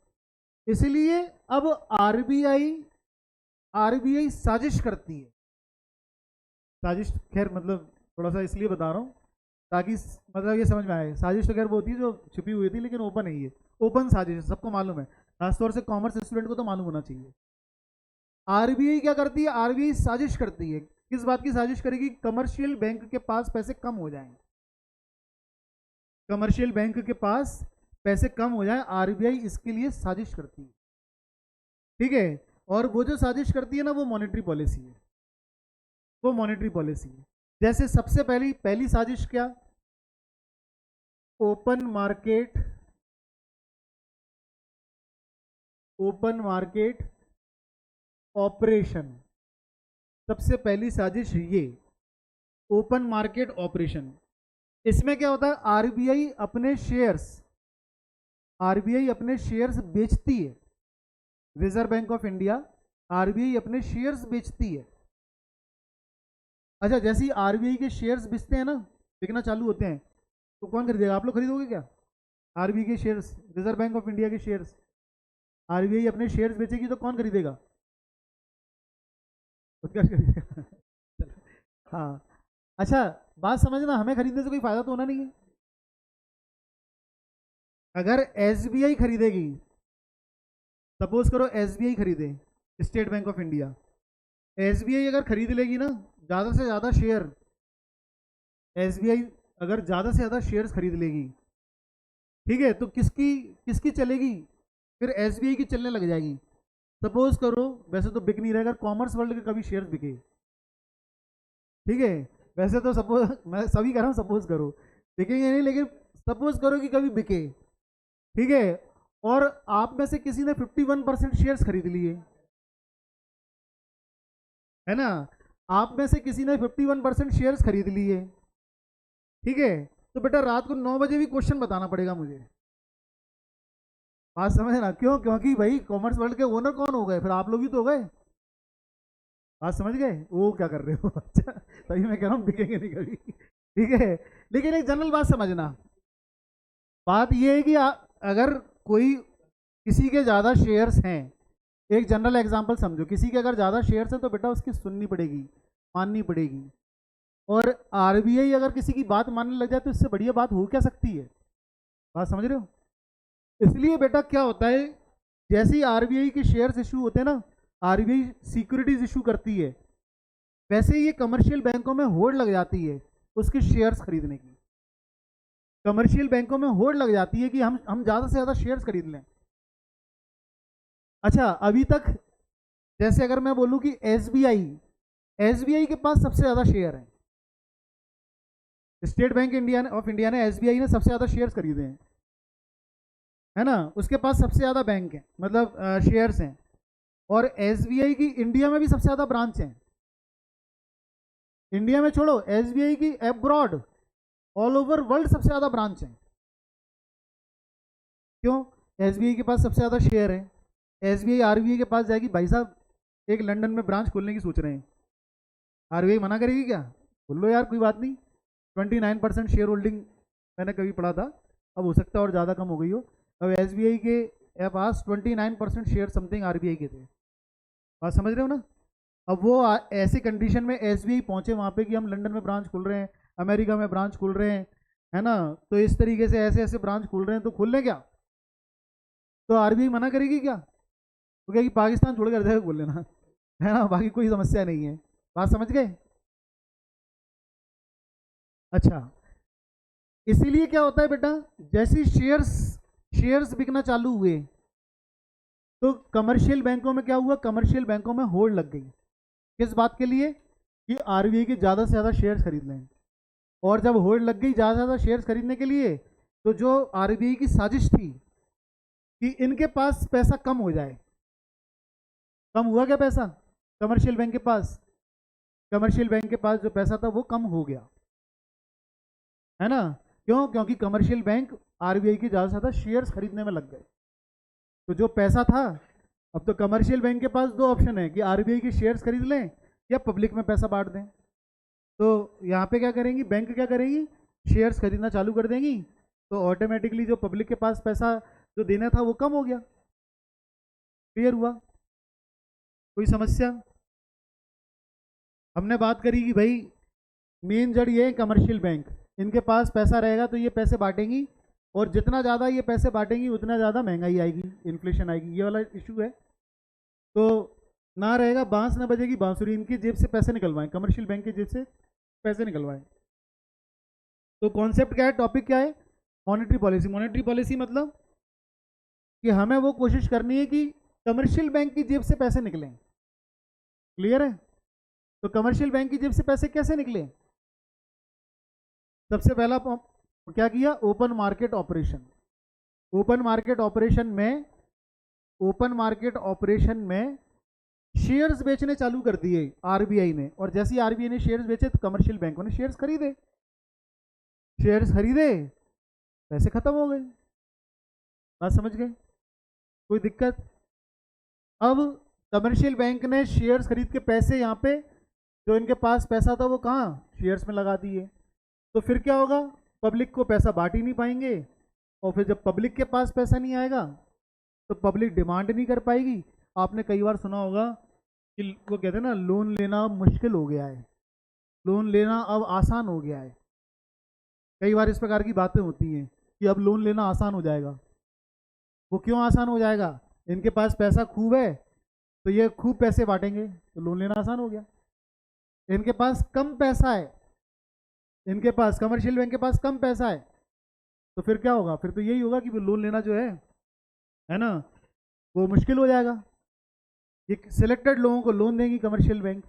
A: इसलिए अब आरबीआई साजिश करती है। साजिश खैर मतलब थोड़ा सा इसलिए बता रहा हूँ ताकि मतलब ये समझ में आए। साजिश तो खैर वो होती है जो छुपी हुई थी, लेकिन ओपन है, ये ओपन साजिश है, सबको मालूम है, खासतौर से कॉमर्स स्टूडेंट को तो मालूम होना चाहिए। आरबीआई क्या करती है? आरबीआई साजिश करती है। किस बात की साजिश करेगी? कमर्शियल बैंक के पास पैसे कम हो जाएं, कमर्शियल बैंक के पास पैसे कम हो जाए, आरबीआई इसके लिए साजिश करती है। ठीक है, और वो जो साजिश करती है ना, वो मॉनेटरी पॉलिसी है, वो मॉनेटरी पॉलिसी है। जैसे सबसे पहली साजिश क्या? Open market operation. सबसे पहली साजिश ये ओपन मार्केट ऑपरेशन। इसमें क्या होता है? आरबीआई अपने शेयर्स बेचती है, reserve bank of India RBI अपने शेयर्स बेचती है। अच्छा, जैसे ही आरबीआई के शेयर्स बिकते हैं ना, बिकना चालू होते हैं, तो कौन खरीदेगा? आप लोग खरीदोगे क्या आरबीआई के shares? Reserve bank of India के शेयर्स आरबीआई अपने शेयर्स बेचेगी तो कौन खरीदेगा? खरीदेगा। हाँ, अच्छा बात समझना, हमें खरीदने से कोई फायदा तो होना नहीं है। अगर एसबीआई खरीदेगी, सपोज करो एसबीआई खरीदे, state bank of India, SBI अगर खरीद लेगी ना ज़्यादा से ज़्यादा शेयर, एसबीआई अगर ज़्यादा से ज़्यादा शेयर्स खरीद लेगी, ठीक है, तो किसकी चलेगी? फिर एसबीआई की चलने लग जाएगी। सपोज करो, वैसे तो बिक नहीं रहा, अगर कॉमर्स वर्ल्ड के कभी शेयर्स बिके, ठीक है, वैसे तो सपोज, मैं सभी कह रहा हूँ सपोज करो, बिकेंगे नहीं, लेकिन सपोज करो कि कभी बिके, ठीक है, और आप में से किसी ने 51% शेयर्स खरीद लिए, है ना, आप में से किसी ने 51% शेयर्स खरीद लिए, ठीक है, तो बेटा रात को 9 बजे भी क्वेश्चन बताना पड़ेगा मुझे। बात समझ ना? क्यों? क्योंकि भाई कॉमर्स वर्ल्ड के ओनर कौन हो गए? फिर आप लोग ही तो हो गए। बात समझ गए? वो क्या कर रहे हो? अच्छा, तभी मैं कह रहा हूँ बिकेंगे नहीं कभी, ठीक है। लेकिन एक जनरल बात समझना, बात ये है कि अगर कोई, किसी के ज़्यादा शेयर्स हैं, एक जनरल एग्जांपल समझो, किसी के अगर ज़्यादा शेयर्स हैं तो बेटा उसकी सुननी पड़ेगी, माननी पड़ेगी। और आरबीआई अगर किसी की बात मानने लग जाए तो इससे बढ़िया बात हो क्या सकती है? बात समझ रहे हो? इसलिए बेटा क्या होता है, जैसे ही आरबीआई के शेयर्स इशू होते हैं ना, आरबीआई सिक्योरिटीज इशू करती है, वैसे ही ये कमर्शियल बैंकों में होड़ लग जाती है उसके शेयर्स खरीदने की। कमर्शियल बैंकों में होड़ लग जाती है कि हम ज़्यादा से ज़्यादा शेयर्स खरीद लें। अच्छा, अभी तक जैसे अगर मैं बोलूं कि एसबीआई के पास सबसे ज़्यादा शेयर है, स्टेट बैंक ऑफ इंडिया ने, एसबीआई ने सबसे ज़्यादा शेयर्स खरीदे हैं, है ना, उसके पास सबसे ज़्यादा बैंक है, मतलब शेयर्स हैं। और एसबीआई की इंडिया में भी सबसे ज़्यादा ब्रांच हैं, इंडिया में छोड़ो, एसबीआई की अब्रॉड, ऑल ओवर वर्ल्ड सबसे ज़्यादा ब्रांच है। क्यों? एसबीआई के पास सबसे ज़्यादा शेयर है। एसबीआई आरबीआई के पास जाएगी, भाई साहब एक लंदन में ब्रांच खोलने की सोच रहे हैं, आरबीआई मना करेगी क्या? बोल लो यार कोई बात नहीं, 29% शेयर होल्डिंग मैंने कभी पढ़ा था, अब हो सकता है और ज़्यादा कम हो गई हो। अब एसबीआई के पास 29% शेयर समथिंग आरबीआई के थे। बात समझ रहे हो ना? अब वो ऐसी कंडीशन में एसबीआई पहुंचे वहाँ पे कि हम लंदन में ब्रांच खोल रहे हैं, अमेरिका में ब्रांच खोल रहे हैं, है ना, तो इस तरीके से ऐसे ऐसे ब्रांच खोल रहे हैं, तो खोल लें क्या? तो आरबीआई मना करेगी क्या? तो क्या कि पाकिस्तान छोड़ कर जाएगा, खोल लेना, है ना, बाकी कोई समस्या नहीं है। बात समझ गए? अच्छा, इसीलिए क्या होता है बेटा, जैसे शेयर्स बिकना चालू हुए तो कमर्शियल बैंकों में क्या हुआ? कमर्शियल बैंकों में होड़ लग गई। किस बात के लिए? कि आरबीआई के ज़्यादा से ज़्यादा शेयर्स खरीद लें। और जब होड़ लग गई ज़्यादा से ज़्यादा शेयर्स खरीदने के लिए, तो जो आरबीआई की साजिश थी कि इनके पास पैसा कम हो जाए, कम हुआ क्या पैसा कमर्शियल बैंक के पास? कमर्शियल बैंक के पास जो पैसा था वो कम हो गया, है ना। क्यों? क्योंकि कमर्शियल बैंक आरबीआई की ज़्यादा से ज़्यादा शेयर्स खरीदने में लग गए। तो जो पैसा था, अब तो कमर्शियल बैंक के पास दो ऑप्शन है कि आरबीआई के शेयर्स खरीद लें या पब्लिक में पैसा बांट दें। तो यहाँ पे क्या करेंगी, बैंक क्या करेगी, शेयर्स खरीदना चालू कर देंगी, तो ऑटोमेटिकली जो पब्लिक के पास पैसा जो देना था वो कम हो गया। क्लियर हुआ? कोई समस्या? हमने बात करी कि भाई मेन जड़ ये है कमर्शियल बैंक, इनके पास पैसा रहेगा तो ये पैसे बांटेंगी, और जितना ज़्यादा ये पैसे बांटेंगी उतना ज़्यादा महंगाई आएगी, इन्फ्लेशन आएगी, ये वाला इशू है। तो ना रहेगा बांस ना बजेगी बांसुरी, इनकी जेब से पैसे निकलवाएं, कमर्शियल बैंक की जेब से पैसे निकलवाएं। तो कॉन्सेप्ट क्या है, टॉपिक क्या है, मॉनेटरी पॉलिसी। मॉनेटरी पॉलिसी मतलब कि हमें वो कोशिश करनी है कि कमर्शियल बैंक की जेब से पैसे निकलें। क्लियर है? तो कमर्शियल बैंक की जेब से पैसे कैसे निकले? सबसे पहला क्या किया, open market operation. Open market operation में, ओपन मार्केट ऑपरेशन में शेयर्स बेचने चालू कर दिए आरबीआई ने, और जैसे ही आरबीआई ने शेयर्स बेचे तो कमर्शियल बैंकों ने शेयर्स खरीदे। शेयर्स खरीदे, पैसे खत्म हो गए। बात समझ गए? कोई दिक्कत? अब कमर्शियल बैंक ने शेयर्स खरीद के पैसे यहाँ पे, जो इनके पास पैसा था वो कहाँ, शेयर्स में लगा दिए। तो फिर क्या होगा, पब्लिक को पैसा बांट ही नहीं पाएंगे, और फिर जब पब्लिक के पास पैसा नहीं आएगा तो पब्लिक डिमांड नहीं कर पाएगी। आपने कई बार सुना होगा कि वो कहते हैं ना, लोन लेना मुश्किल हो गया है, लोन लेना अब आसान हो गया है। कई बार इस प्रकार की बातें होती हैं कि अब लोन लेना आसान हो जाएगा। वो क्यों आसान हो जाएगा? इनके पास पैसा खूब है तो ये खूब पैसे बांटेंगे तो लोन लेना आसान हो गया। इनके पास कम पैसा है, इनके पास, कमर्शियल बैंक के पास कम पैसा है, तो फिर क्या होगा, फिर तो यही होगा कि लोन लेना जो है ना, वो मुश्किल हो जाएगा। ये सिलेक्टेड लोगों को लोन देंगी कमर्शियल बैंक।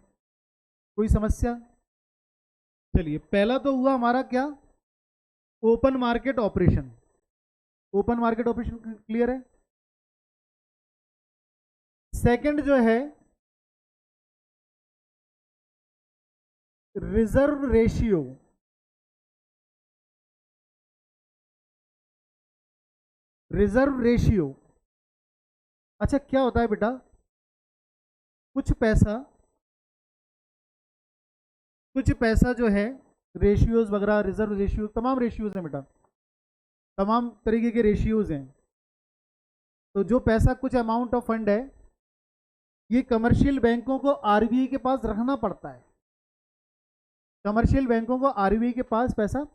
A: कोई समस्या? चलिए, पहला तो हुआ हमारा क्या, open market operation. Open market operation clear है? सेकंड जो है, रिजर्व रेशियो। रिजर्व रेशियो, अच्छा क्या होता है बेटा, कुछ पैसा जो है, रेशियोज वगैरह, रिजर्व रेशियो, तमाम रेशियोज हैं बेटा, तमाम तरीके के रेशियोज हैं। तो जो पैसा, कुछ अमाउंट ऑफ फंड है, ये कमर्शियल बैंकों को आरबीआई के पास रखना पड़ता है। कमर्शियल बैंकों को आरबीआई के पास पैसा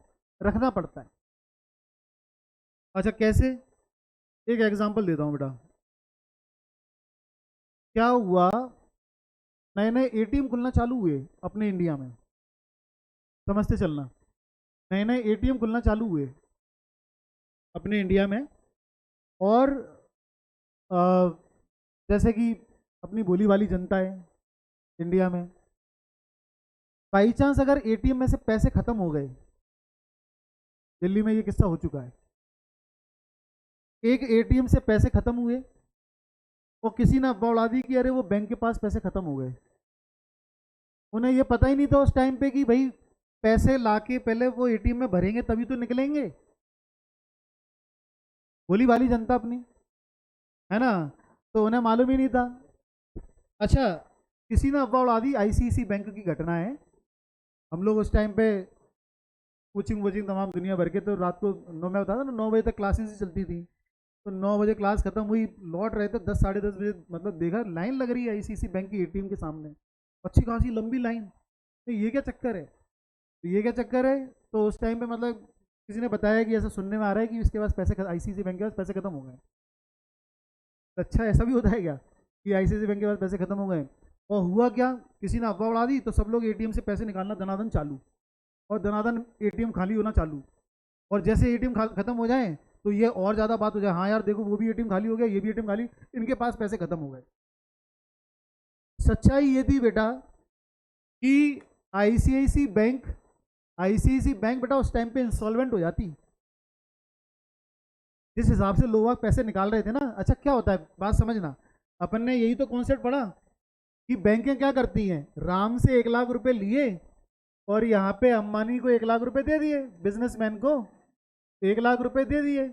A: रखना पड़ता है। अच्छा कैसे? एक एग्जांपल देता हूं बेटा। क्या हुआ, नए नए एटीएम खुलना चालू हुए अपने इंडिया में, समझते चलना, नए नए एटीएम खुलना चालू हुए अपने इंडिया में। और जैसे कि अपनी भोली वाली जनता है इंडिया में, बाई चांस अगर एटीएम में से पैसे खत्म हो गए, दिल्ली में ये किस्सा हो चुका है, एक एटीएम से पैसे खत्म हुए और किसी ने अफवाह उड़ा दी कि अरे वो बैंक के पास पैसे खत्म हो गए। उन्हें ये पता ही नहीं था उस टाइम पे कि भाई पैसे लाके पहले वो एटीएम में भरेंगे तभी तो निकलेंगे। भोली वाली जनता अपनी, है ना, तो उन्हें मालूम ही नहीं था। अच्छा, किसी ने अफवाह उड़ा दी, आईसीआईसी बैंक की घटना है। हम लोग उस टाइम पे कोचिंग वोचिंग तमाम दुनिया भर के, तो रात को मैं बताता ना 9 बजे तक क्लासेस ही चलती थी। तो 9 बजे क्लास खत्म हुई, लौट रहे थे 10 साढ़े 10 बजे, मतलब देखा लाइन लग रही है आईसीआईसी बैंक की एटीएम के सामने, अच्छी खासी लंबी लाइन। तो ये क्या चक्कर है, ये क्या चक्कर है? तो उस टाइम पे मतलब किसी ने बताया कि ऐसा सुनने में आ रहा है कि इसके पास पैसे, आईसीआईसी बैंक के पास पैसे खत्म हो गए। अच्छा ऐसा भी होता है क्या कि आईसीआईसी बैंक के पास पैसे खत्म हो गए? और हुआ क्या, किसी ने अफवाह उड़ा दी तो सब लोग एटीएम से पैसे निकालना दनादन चालू, और दनादन एटीएम खाली होना चालू। और जैसे एटीएम खत्म हो जाए तो ये और ज़्यादा बात हो जाए, हाँ यार देखो वो भी एटीएम खाली हो गया, ये भी एटीएम खाली, इनके पास पैसे खत्म हो गए। सच्चाई ये थी बेटा कि आईसीआईसी बैंक बेटा उस टाइम पे इंसॉल्वेंट हो जाती, जिस हिसाब से लोग पैसे निकाल रहे थे ना। अच्छा क्या होता है, बात समझना, अपन ने यही तो कॉन्सेप्ट पढ़ा कि बैंकें क्या करती हैं, राम से 1 लाख रुपए लिए और यहाँ पे अंबानी को 1 लाख रुपए दे दिए, बिजनेसमैन को 1 लाख रुपए दे दिए।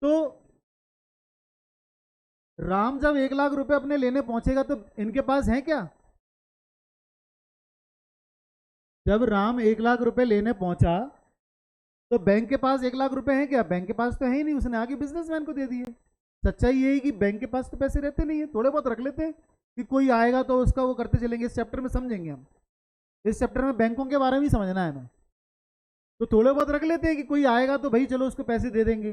A: तो राम जब 1 लाख रुपए अपने लेने पहुंचेगा तो इनके पास है क्या? जब राम 1 लाख रुपए लेने पहुंचा तो बैंक के पास 1 लाख रुपए हैं क्या? बैंक के पास तो है ही नहीं, उसने आगे बिजनेसमैन को दे दिए। सच्चाई यही कि बैंक के पास तो पैसे रहते नहीं है, थोड़े बहुत रख लेते हैं कि कोई आएगा तो उसका वो करते चलेंगे। इस चैप्टर में समझेंगे हम, इस चैप्टर में बैंकों के बारे में ही समझना है हमें। तो थोड़े बहुत रख लेते हैं कि कोई आएगा तो भाई चलो उसको पैसे दे देंगे।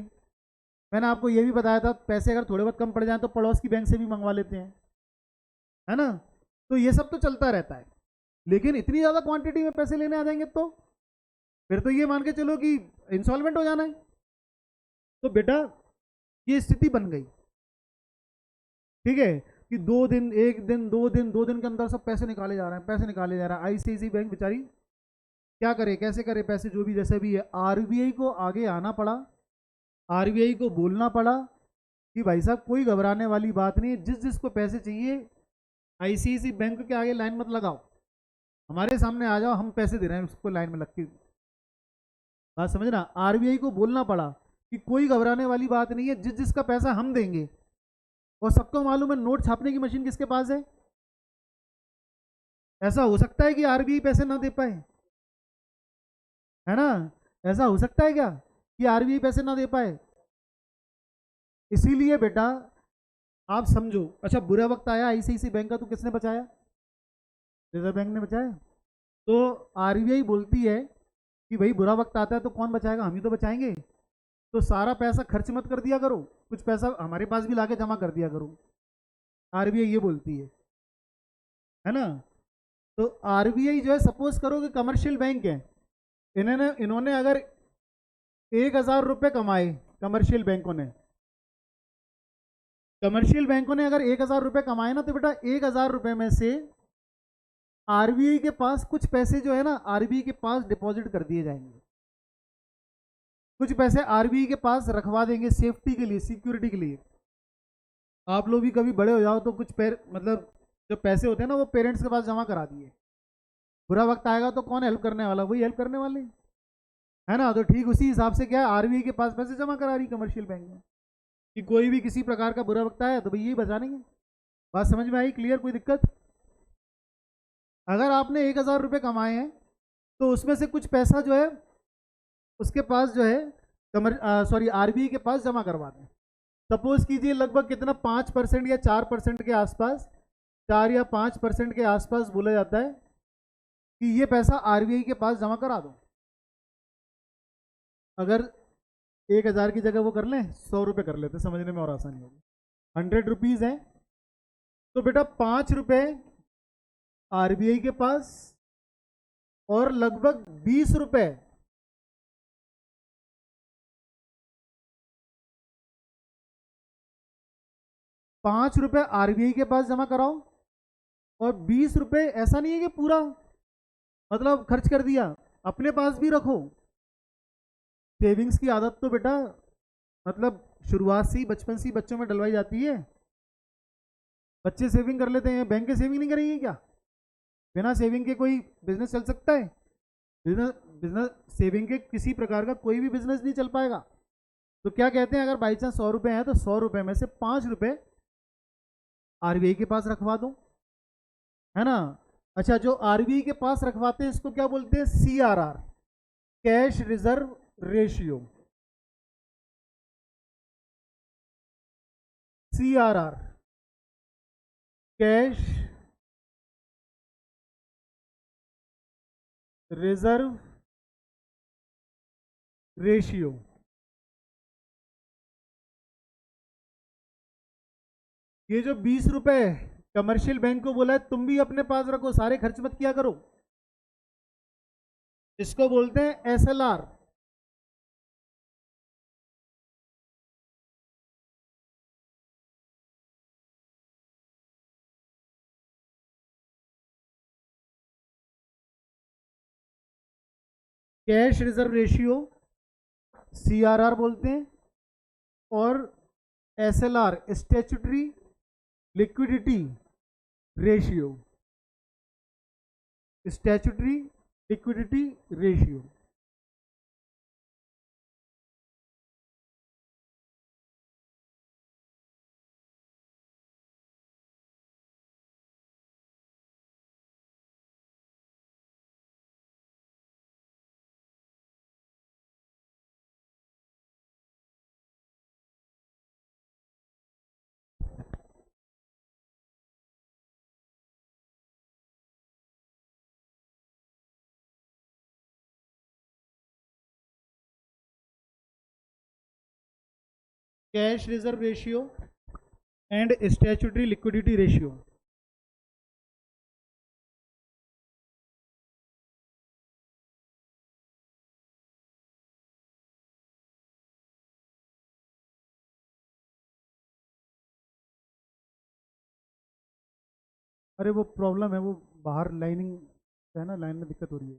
A: मैंने आपको ये भी बताया था, पैसे अगर थोड़े बहुत कम पड़ जाए तो पड़ोस की बैंक से भी मंगवा लेते हैं, है ना। तो ये सब तो चलता रहता है, लेकिन इतनी ज़्यादा क्वांटिटी में पैसे लेने आ जाएंगे तो फिर तो ये मान के चलो कि इंसॉल्वेंट हो जाना है। तो बेटा ये स्थिति बन गई, ठीक है, कि 2 दिन, 1 दिन, 2 दिन, 2 दिन के अंदर सब पैसे निकाले जा रहे हैं, पैसे निकाले जा रहे हैं। आईसीआईसी बैंक बेचारी क्या करे, कैसे करे पैसे, जो भी जैसे भी है। आरबीआई को आगे आना पड़ा, आरबीआई को बोलना पड़ा कि भाई साहब कोई घबराने वाली बात नहीं, जिस जिसको पैसे चाहिए आईसीआईसी बैंक के आगे लाइन मत लगाओ, हमारे सामने आ जाओ, हम पैसे दे रहे हैं उसको, लाइन में लग के। बात समझना, आरबीआई को बोलना पड़ा कि कोई घबराने वाली बात नहीं है, जिस जिसका पैसा हम देंगे। और सबको मालूम है नोट छापने की मशीन किसके पास है। ऐसा हो सकता है कि आरबीआई पैसे ना दे पाए, है ना। ऐसा हो सकता है क्या कि आरबीआई पैसे ना दे पाए। इसीलिए बेटा आप समझो, अच्छा बुरा वक्त आया आईसीआईसी बैंक का तो किसने बचाया, रिजर्व बैंक ने बचाया। तो आरबीआई बोलती है कि भाई बुरा वक्त आता है तो कौन बचाएगा, हम ही तो बचाएंगे। तो सारा पैसा खर्च मत कर दिया करो, कुछ पैसा हमारे पास भी लाके जमा कर दिया करो, आरबीआई ये बोलती है ना। तो आरबीआई जो है, सपोज करो कि कमर्शियल बैंक है, इन्होंने अगर 1,000 रुपये कमाए, कमर्शियल बैंकों ने अगर 1,000 रुपये कमाए ना, तो बेटा 1,000 रुपये में से आरबीआई के पास कुछ पैसे जो है ना, आरबीआई के पास डिपॉजिट कर दिए जाएंगे, कुछ पैसे आरबीआई के पास रखवा देंगे सेफ्टी के लिए, सिक्योरिटी के लिए। आप लोग भी कभी बड़े हो जाओ तो कुछ मतलब जो पैसे होते हैं ना, वो पेरेंट्स के पास जमा करा दिए, बुरा वक्त आएगा तो कौन हेल्प करने वाला, वही हेल्प करने वाले, है ना। तो ठीक उसी हिसाब से क्या है, आरबीआई के पास पैसे जमा करा रही कमर्शियल बैंक में, कि कोई भी किसी प्रकार का बुरा वक्त आया तो भाई यही बचा लेंगे। बात समझ में आई, क्लियर, कोई दिक्कत। अगर आपने 1,000 रुपये कमाए हैं तो उसमें से कुछ पैसा जो है उसके पास जो है आरबीआई के पास जमा करवा दें। सपोज कीजिए लगभग कितना, 5% या 4% के आसपास, 4 या 5% के आसपास बोला जाता है कि ये पैसा आरबीआई के पास जमा करा दो। अगर 1,000 की जगह वो कर लें 100 रुपये कर लेते, समझने में और आसानी होगी। 100 रुपीज़ है तो बेटा 5 रुपये आरबीआई के पास और लगभग 20 रुपये 5 रुपये आरबीआई के पास जमा कराओ, और 20 रुपये ऐसा नहीं है कि पूरा मतलब खर्च कर दिया, अपने पास भी रखो। सेविंग्स की आदत तो बेटा मतलब शुरुआत से ही, बचपन से ही बच्चों में डलवाई जाती है। बच्चे सेविंग कर लेते हैं, बैंक के सेविंग नहीं करेंगे क्या, बिना सेविंग के कोई बिजनेस चल सकता है, बिजनेस सेविंग के किसी प्रकार का कोई भी बिजनेस नहीं चल पाएगा। तो क्या कहते हैं, अगर बाई चांस 100 रुपये हैं तो 100 रुपये में से 5 रुपये आरबीआई के पास रखवा दो, है ना। अच्छा, जो आरबीआई के पास रखवाते हैं इसको क्या बोलते हैं, CRR, cash reserve ratio, CRR, cash reserve ratio. ये जो 20 रुपए कमर्शियल बैंक को बोला है तुम भी अपने पास रखो, सारे खर्च मत किया करो, इसको बोलते हैं SLR, cash reserve ratio, CRR बोलते हैं, और SLR statutory liquidity ratio, statutory liquidity ratio. Cash reserve ratio and statutory liquidity ratio. अरे वो प्रॉब्लम है, वो बाहर लाइनिंग है ना, लाइन में दिक्कत हो रही है,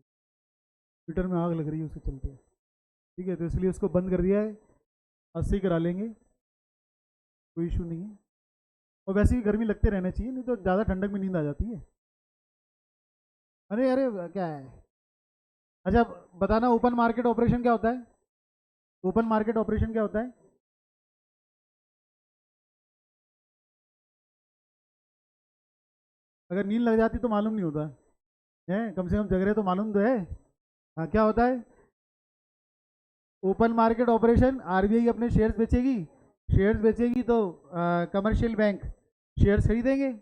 A: मीटर में आग लग रही है उसके चलते। ठीक है, तो इसलिए उसको बंद कर दिया है, 80 करा लेंगे, कोई इशू नहीं है। और वैसे ही गर्मी लगते रहना चाहिए, नहीं तो ज़्यादा ठंडक में नींद आ जाती है। अरे अरे क्या है। अच्छा बताना, ओपन मार्केट ऑपरेशन क्या होता है? ओपन मार्केट ऑपरेशन क्या होता है? अगर नींद लग जाती तो मालूम नहीं होता है, कम से कम जग रहे तो मालूम तो है। हाँ, क्या होता है ओपन मार्केट ऑपरेशन? आरबीआई अपने शेयर्स बेचेगी, शेयर्स बेचेगी तो कमर्शियल बैंक शेयर्स खरीदेंगे,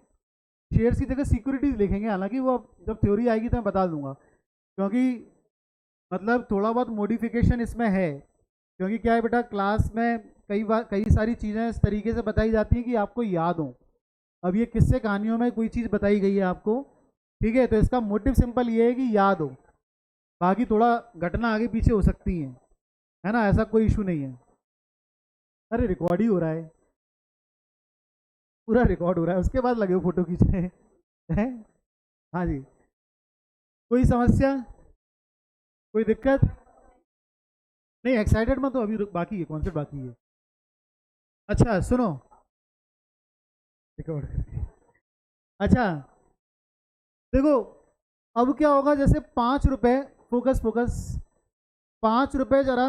A: शेयर्स की जगह सिक्योरिटीज लिखेंगे। हालांकि वो अब जब थ्योरी आएगी तो मैं बता दूंगा, क्योंकि मतलब थोड़ा बहुत मॉडिफिकेशन इसमें है। क्योंकि क्या है बेटा, क्लास में कई बार कई सारी चीज़ें इस तरीके से बताई जाती हैं कि आपको याद हो। अब ये किस्से कहानियों में कोई चीज़ बताई गई है आपको, ठीक है, तो इसका मोटिव सिंपल ये है कि याद हो, बाकी थोड़ा घटना आगे पीछे हो सकती है ना, ऐसा कोई इशू नहीं है। अरे रिकॉर्ड ही हो रहा है, पूरा रिकॉर्ड हो रहा है, उसके बाद लगे हो फोटो खींचने हैं। हाँ जी, कोई समस्या, कोई दिक्कत नहीं? एक्साइटेड में तो अभी बाकी है, कॉन्सेप्ट बाकी है। अच्छा सुनो, रिकॉर्ड करके, अच्छा देखो, अब क्या होगा, जैसे 5 रुपए, फोकस फोकस, 5 रुपए जरा,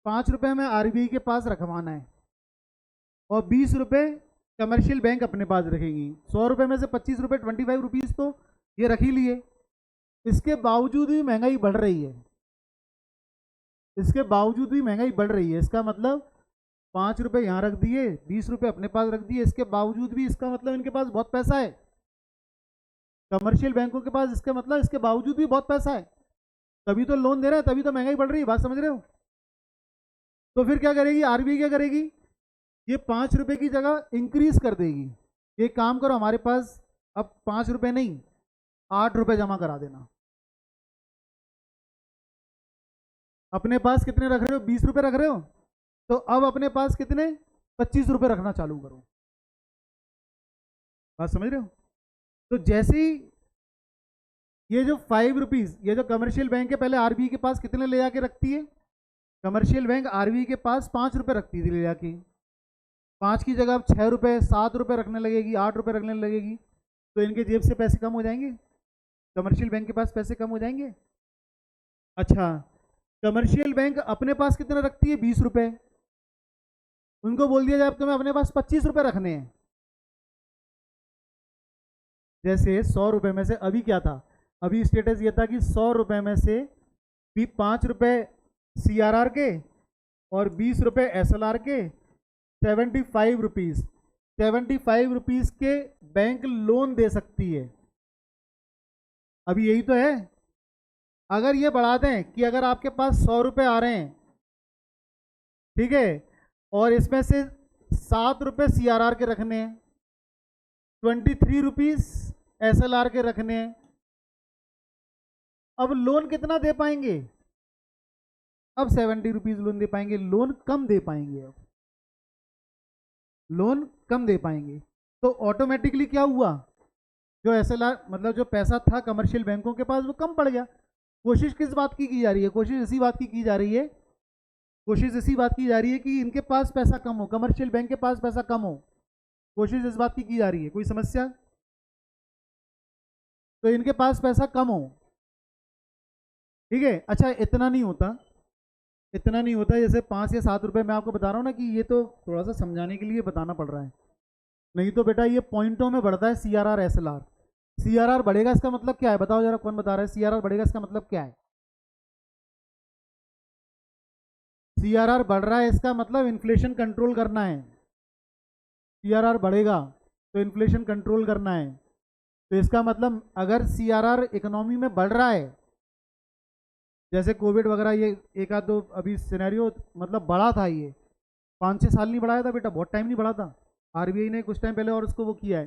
A: 5 रुपए में आरबीआई के पास रखवाना है, और 20 रुपए कमर्शियल बैंक अपने पास रखेगी। 100 रुपए में से 25 रुपए, 25 रुपीज़ तो ये रख ही लिए। इसके बावजूद भी महंगाई बढ़ रही है, इसके बावजूद भी महंगाई बढ़ रही है। इसका मतलब 5 रुपए यहाँ रख दिए, 20 रुपए अपने पास रख दिए, इसके बावजूद भी, इसका मतलब इनके पास बहुत पैसा है, कमर्शियल बैंकों के पास, इसका मतलब इसके बावजूद भी बहुत पैसा है, तभी तो लोन दे रहे हैं, तभी तो महंगाई बढ़ रही है। बात समझ रहे हो? तो फिर क्या करेगी आरबीआई, क्या करेगी, ये 5 रुपए की जगह इंक्रीज कर देगी। ये काम करो, हमारे पास अब 5 रुपए नहीं, 8 रुपए जमा करा देना। अपने पास कितने रख रहे हो? 20 रुपए रख रहे हो, तो अब अपने पास कितने, 25 रुपए रखना चालू करो। बात समझ रहे हो? तो जैसे ही ये जो 5 रुपीज, ये जो कमर्शियल बैंक है, पहले आरबीआई के पास कितने ले जाके रखती है? कमर्शियल बैंक आरबीआई के पास 5 रुपए रखती थी ले जाके, 5 की जगह अब 6 रुपए, 7 रुपए रखने लगेगी, 8 रुपए रखने लगेगी। तो इनके जेब से पैसे कम हो जाएंगे, कमर्शियल बैंक के पास पैसे कम हो जाएंगे। अच्छा, कमर्शियल बैंक अपने पास कितने रखती है? 20 रुपए। उनको बोल दिया जाए अब तुम्हें अपने पास 25 रुपए रखने हैं। जैसे 100 रुपए में से अभी क्या था, अभी स्टेटस ये था कि 100 रुपए में से भी 5 रुपए सीआरआर के और 20 रुपए एसएलआर के, 75 रुपीज, 75 रुपीज के बैंक लोन दे सकती है। अभी यही तो है। अगर ये बढ़ा दें कि अगर आपके पास 100 रुपए आ रहे हैं, ठीक है, और इसमें से 7 रुपए सीआरआर के रखने हैं, 23 रुपीज एसएलआर के रखने हैं, अब लोन कितना दे पाएंगे? अब 70 रुपीज लोन दे पाएंगे, लोन कम दे पाएंगे, अब लोन कम दे पाएंगे। तो ऑटोमेटिकली क्या हुआ, जो एसएलआर मतलब जो पैसा था कमर्शियल बैंकों के पास वो कम पड़ गया। कोशिश किस बात की जा रही है? कोशिश इसी बात की जा रही है, कोशिश इसी बात की जा रही है कि इनके पास पैसा कम हो, कमर्शियल बैंक के पास पैसा कम हो, कोशिश इस बात की जा रही है। कोई समस्या? तो इनके पास पैसा कम हो, ठीक है। अच्छा इतना नहीं होता, इतना नहीं होता, जैसे 5 या 7 रुपए मैं आपको बता रहा हूँ ना, कि ये तो थोड़ा सा समझाने के लिए बताना पड़ रहा है, नहीं तो बेटा ये पॉइंटों में बढ़ता है सीआरआर एसएलआर। सीआरआर बढ़ेगा इसका मतलब क्या है? बताओ जरा, कौन बता रहा है सीआरआर बढ़ेगा इसका मतलब क्या है? सीआरआर बढ़ रहा है इसका मतलब इन्फ्लेशन कंट्रोल करना है। सीआरआर बढ़ेगा तो इन्फ्लेशन कंट्रोल करना है। तो इसका मतलब अगर सीआरआर इकोनॉमी में बढ़ रहा है, जैसे कोविड वगैरह, ये एक आध दो अभी सिनेरियो मतलब बढ़ा था, ये 5-6 साल नहीं बढ़ाया था बेटा, बहुत टाइम नहीं बढ़ा था, आरबीआई ने कुछ टाइम पहले और उसको वो किया है,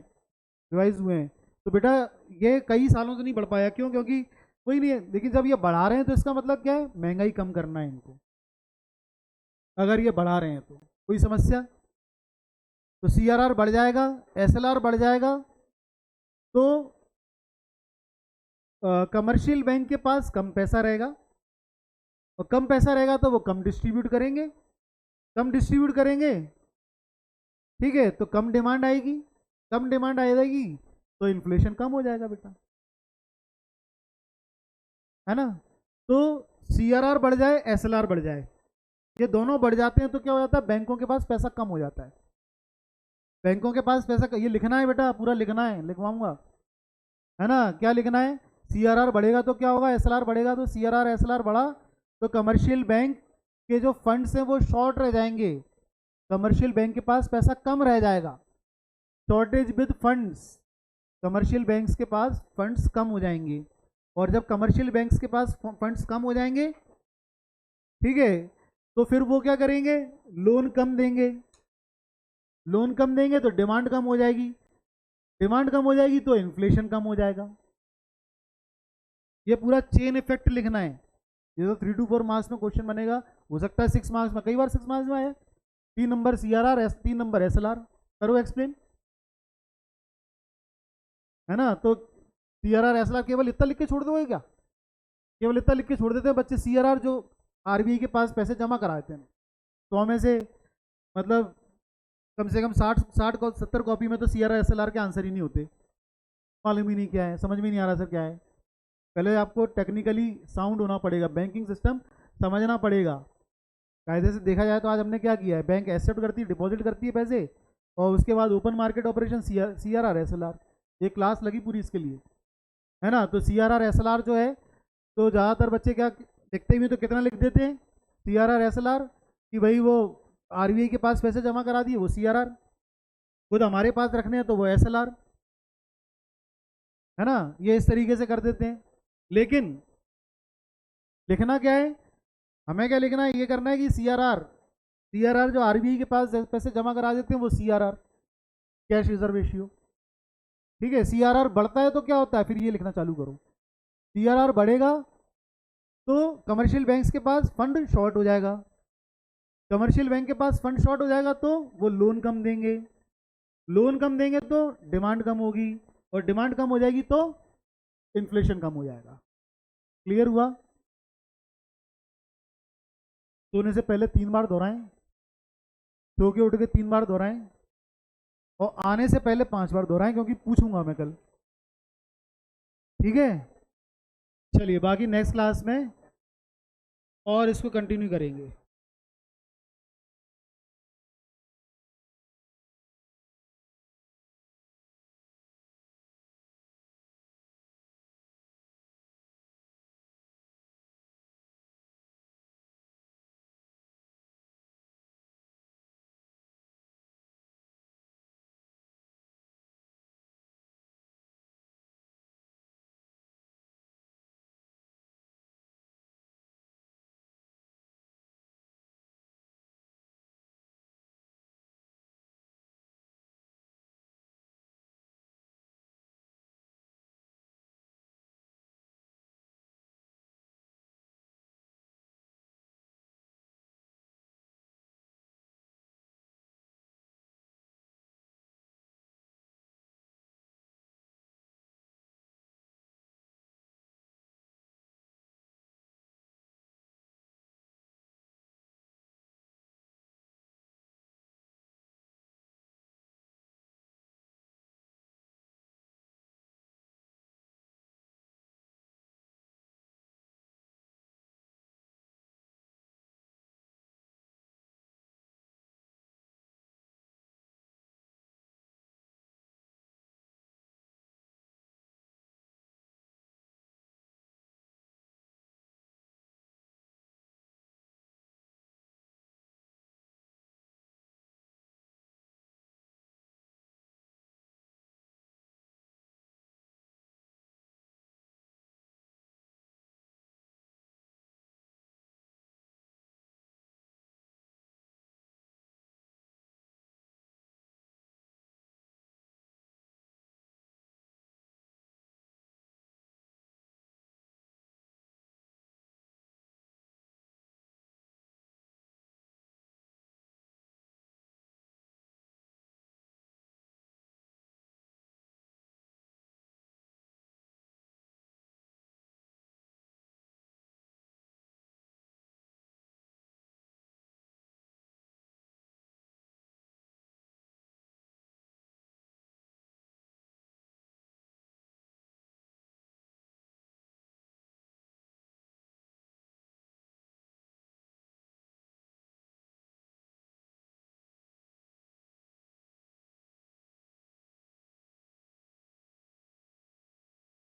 A: रिवाइज हुए हैं। तो बेटा ये कई सालों से नहीं बढ़ पाया, क्यों? क्योंकि कोई नहीं है। लेकिन जब ये बढ़ा रहे हैं तो इसका मतलब क्या है? महंगाई कम करना है इनको, अगर ये बढ़ा रहे हैं तो। कोई समस्या? तो सीआरआर बढ़ जाएगा, एसएलआर बढ़ जाएगा, तो कमर्शियल बैंक के पास कम पैसा रहेगा, और कम पैसा रहेगा तो वो कम डिस्ट्रीब्यूट करेंगे, कम डिस्ट्रीब्यूट करेंगे, ठीक है, तो कम डिमांड आएगी, कम डिमांड आ जाएगी तो इन्फ्लेशन कम हो जाएगा बेटा, है ना। तो सीआरआर बढ़ जाए, एसएलआर बढ़ जाए, ये दोनों बढ़ जाते हैं तो क्या हो जाता है, बैंकों के पास पैसा कम हो जाता है, बैंकों के पास पैसा, ये लिखना है बेटा, पूरा लिखना है, लिखवाऊंगा, है ना। क्या लिखना है, सीआरआर बढ़ेगा तो क्या होगा, एसएलआर बढ़ेगा, तो सीआरआर एसएलआर बढ़ा तो कमर्शियल बैंक के जो फंड्स हैं वो शॉर्ट रह जाएंगे, कमर्शियल बैंक के पास पैसा कम रह जाएगा, shortage with funds, commercial banks के पास फंड्स कम हो जाएंगे, और जब कमर्शियल बैंक्स के पास फंड्स कम हो जाएंगे, ठीक है, तो फिर वो क्या करेंगे, लोन कम देंगे, लोन कम देंगे तो डिमांड कम हो जाएगी, डिमांड कम हो जाएगी तो इन्फ्लेशन कम हो जाएगा। ये पूरा चेन इफेक्ट लिखना है, ये तो 3 to 4 मार्क्स में क्वेश्चन बनेगा, हो सकता है 6 मार्क्स में, कई बार 6 मार्क्स में आया, 3 नंबर सीआरआर, 3 नंबर एसएलआर, करो एक्सप्लेन, है ना। तो सीआरआर एसएलआर केवल इतना लिख के छोड़ दोगे क्या, केवल इतना लिख के छोड़ देते हैं बच्चे, सीआरआर जो आरबीआई के पास पैसे जमा कराते हैं, 100 में से मतलब कम से कम 60-70 कॉपी में तो सीआरआर एसएलआर के आंसर ही नहीं होते, मालूम ही नहीं क्या है, समझ में नहीं आ रहा सर क्या है। पहले आपको टेक्निकली साउंड होना पड़ेगा, बैंकिंग सिस्टम समझना पड़ेगा। कायदे से देखा जाए तो आज हमने क्या किया है, बैंक एक्सेप्ट करती है, डिपॉजिट करती है पैसे, और उसके बाद open market operation, CRR SLR, एक क्लास लगी पूरी इसके लिए, है ना। तो सीआरआर एसएलआर जो है, तो ज़्यादातर बच्चे क्या देखते हुए तो कितना लिख देते हैं, सीआरआर एसएलआर, कि भाई वो आरबीआई के पास पैसे जमा करा दिए वो सीआरआर, खुद हमारे पास रखने हैं तो वो एसएलआर, है ना। ये इस तरीके से कर देते हैं, लेकिन लिखना क्या है, हमें क्या लिखना है, ये करना है कि सीआरआर, सीआरआर जो आरबीआई के पास पैसे जमा करा देते हैं वो सीआरआर, कैश रिजर्व रेशियो, ठीक है। सीआरआर बढ़ता है तो क्या होता है, फिर ये लिखना चालू करो, सीआरआर बढ़ेगा तो कमर्शियल बैंक्स के पास फंड शॉर्ट हो जाएगा, कमर्शियल बैंक के पास फंड शॉर्ट हो जाएगा तो वो लोन कम देंगे, लोन कम देंगे तो डिमांड कम होगी, और डिमांड कम हो जाएगी तो इन्फ्लेशन कम हो जाएगा। क्लियर हुआ। सोने से पहले 3 बार दोहराएं, सो के उठ के 3 बार दोहराएं, और आने से पहले 5 बार दोहराएं, क्योंकि पूछूंगा मैं कल, ठीक है। चलिए बाकी नेक्स्ट क्लास में और इसको कंटिन्यू करेंगे।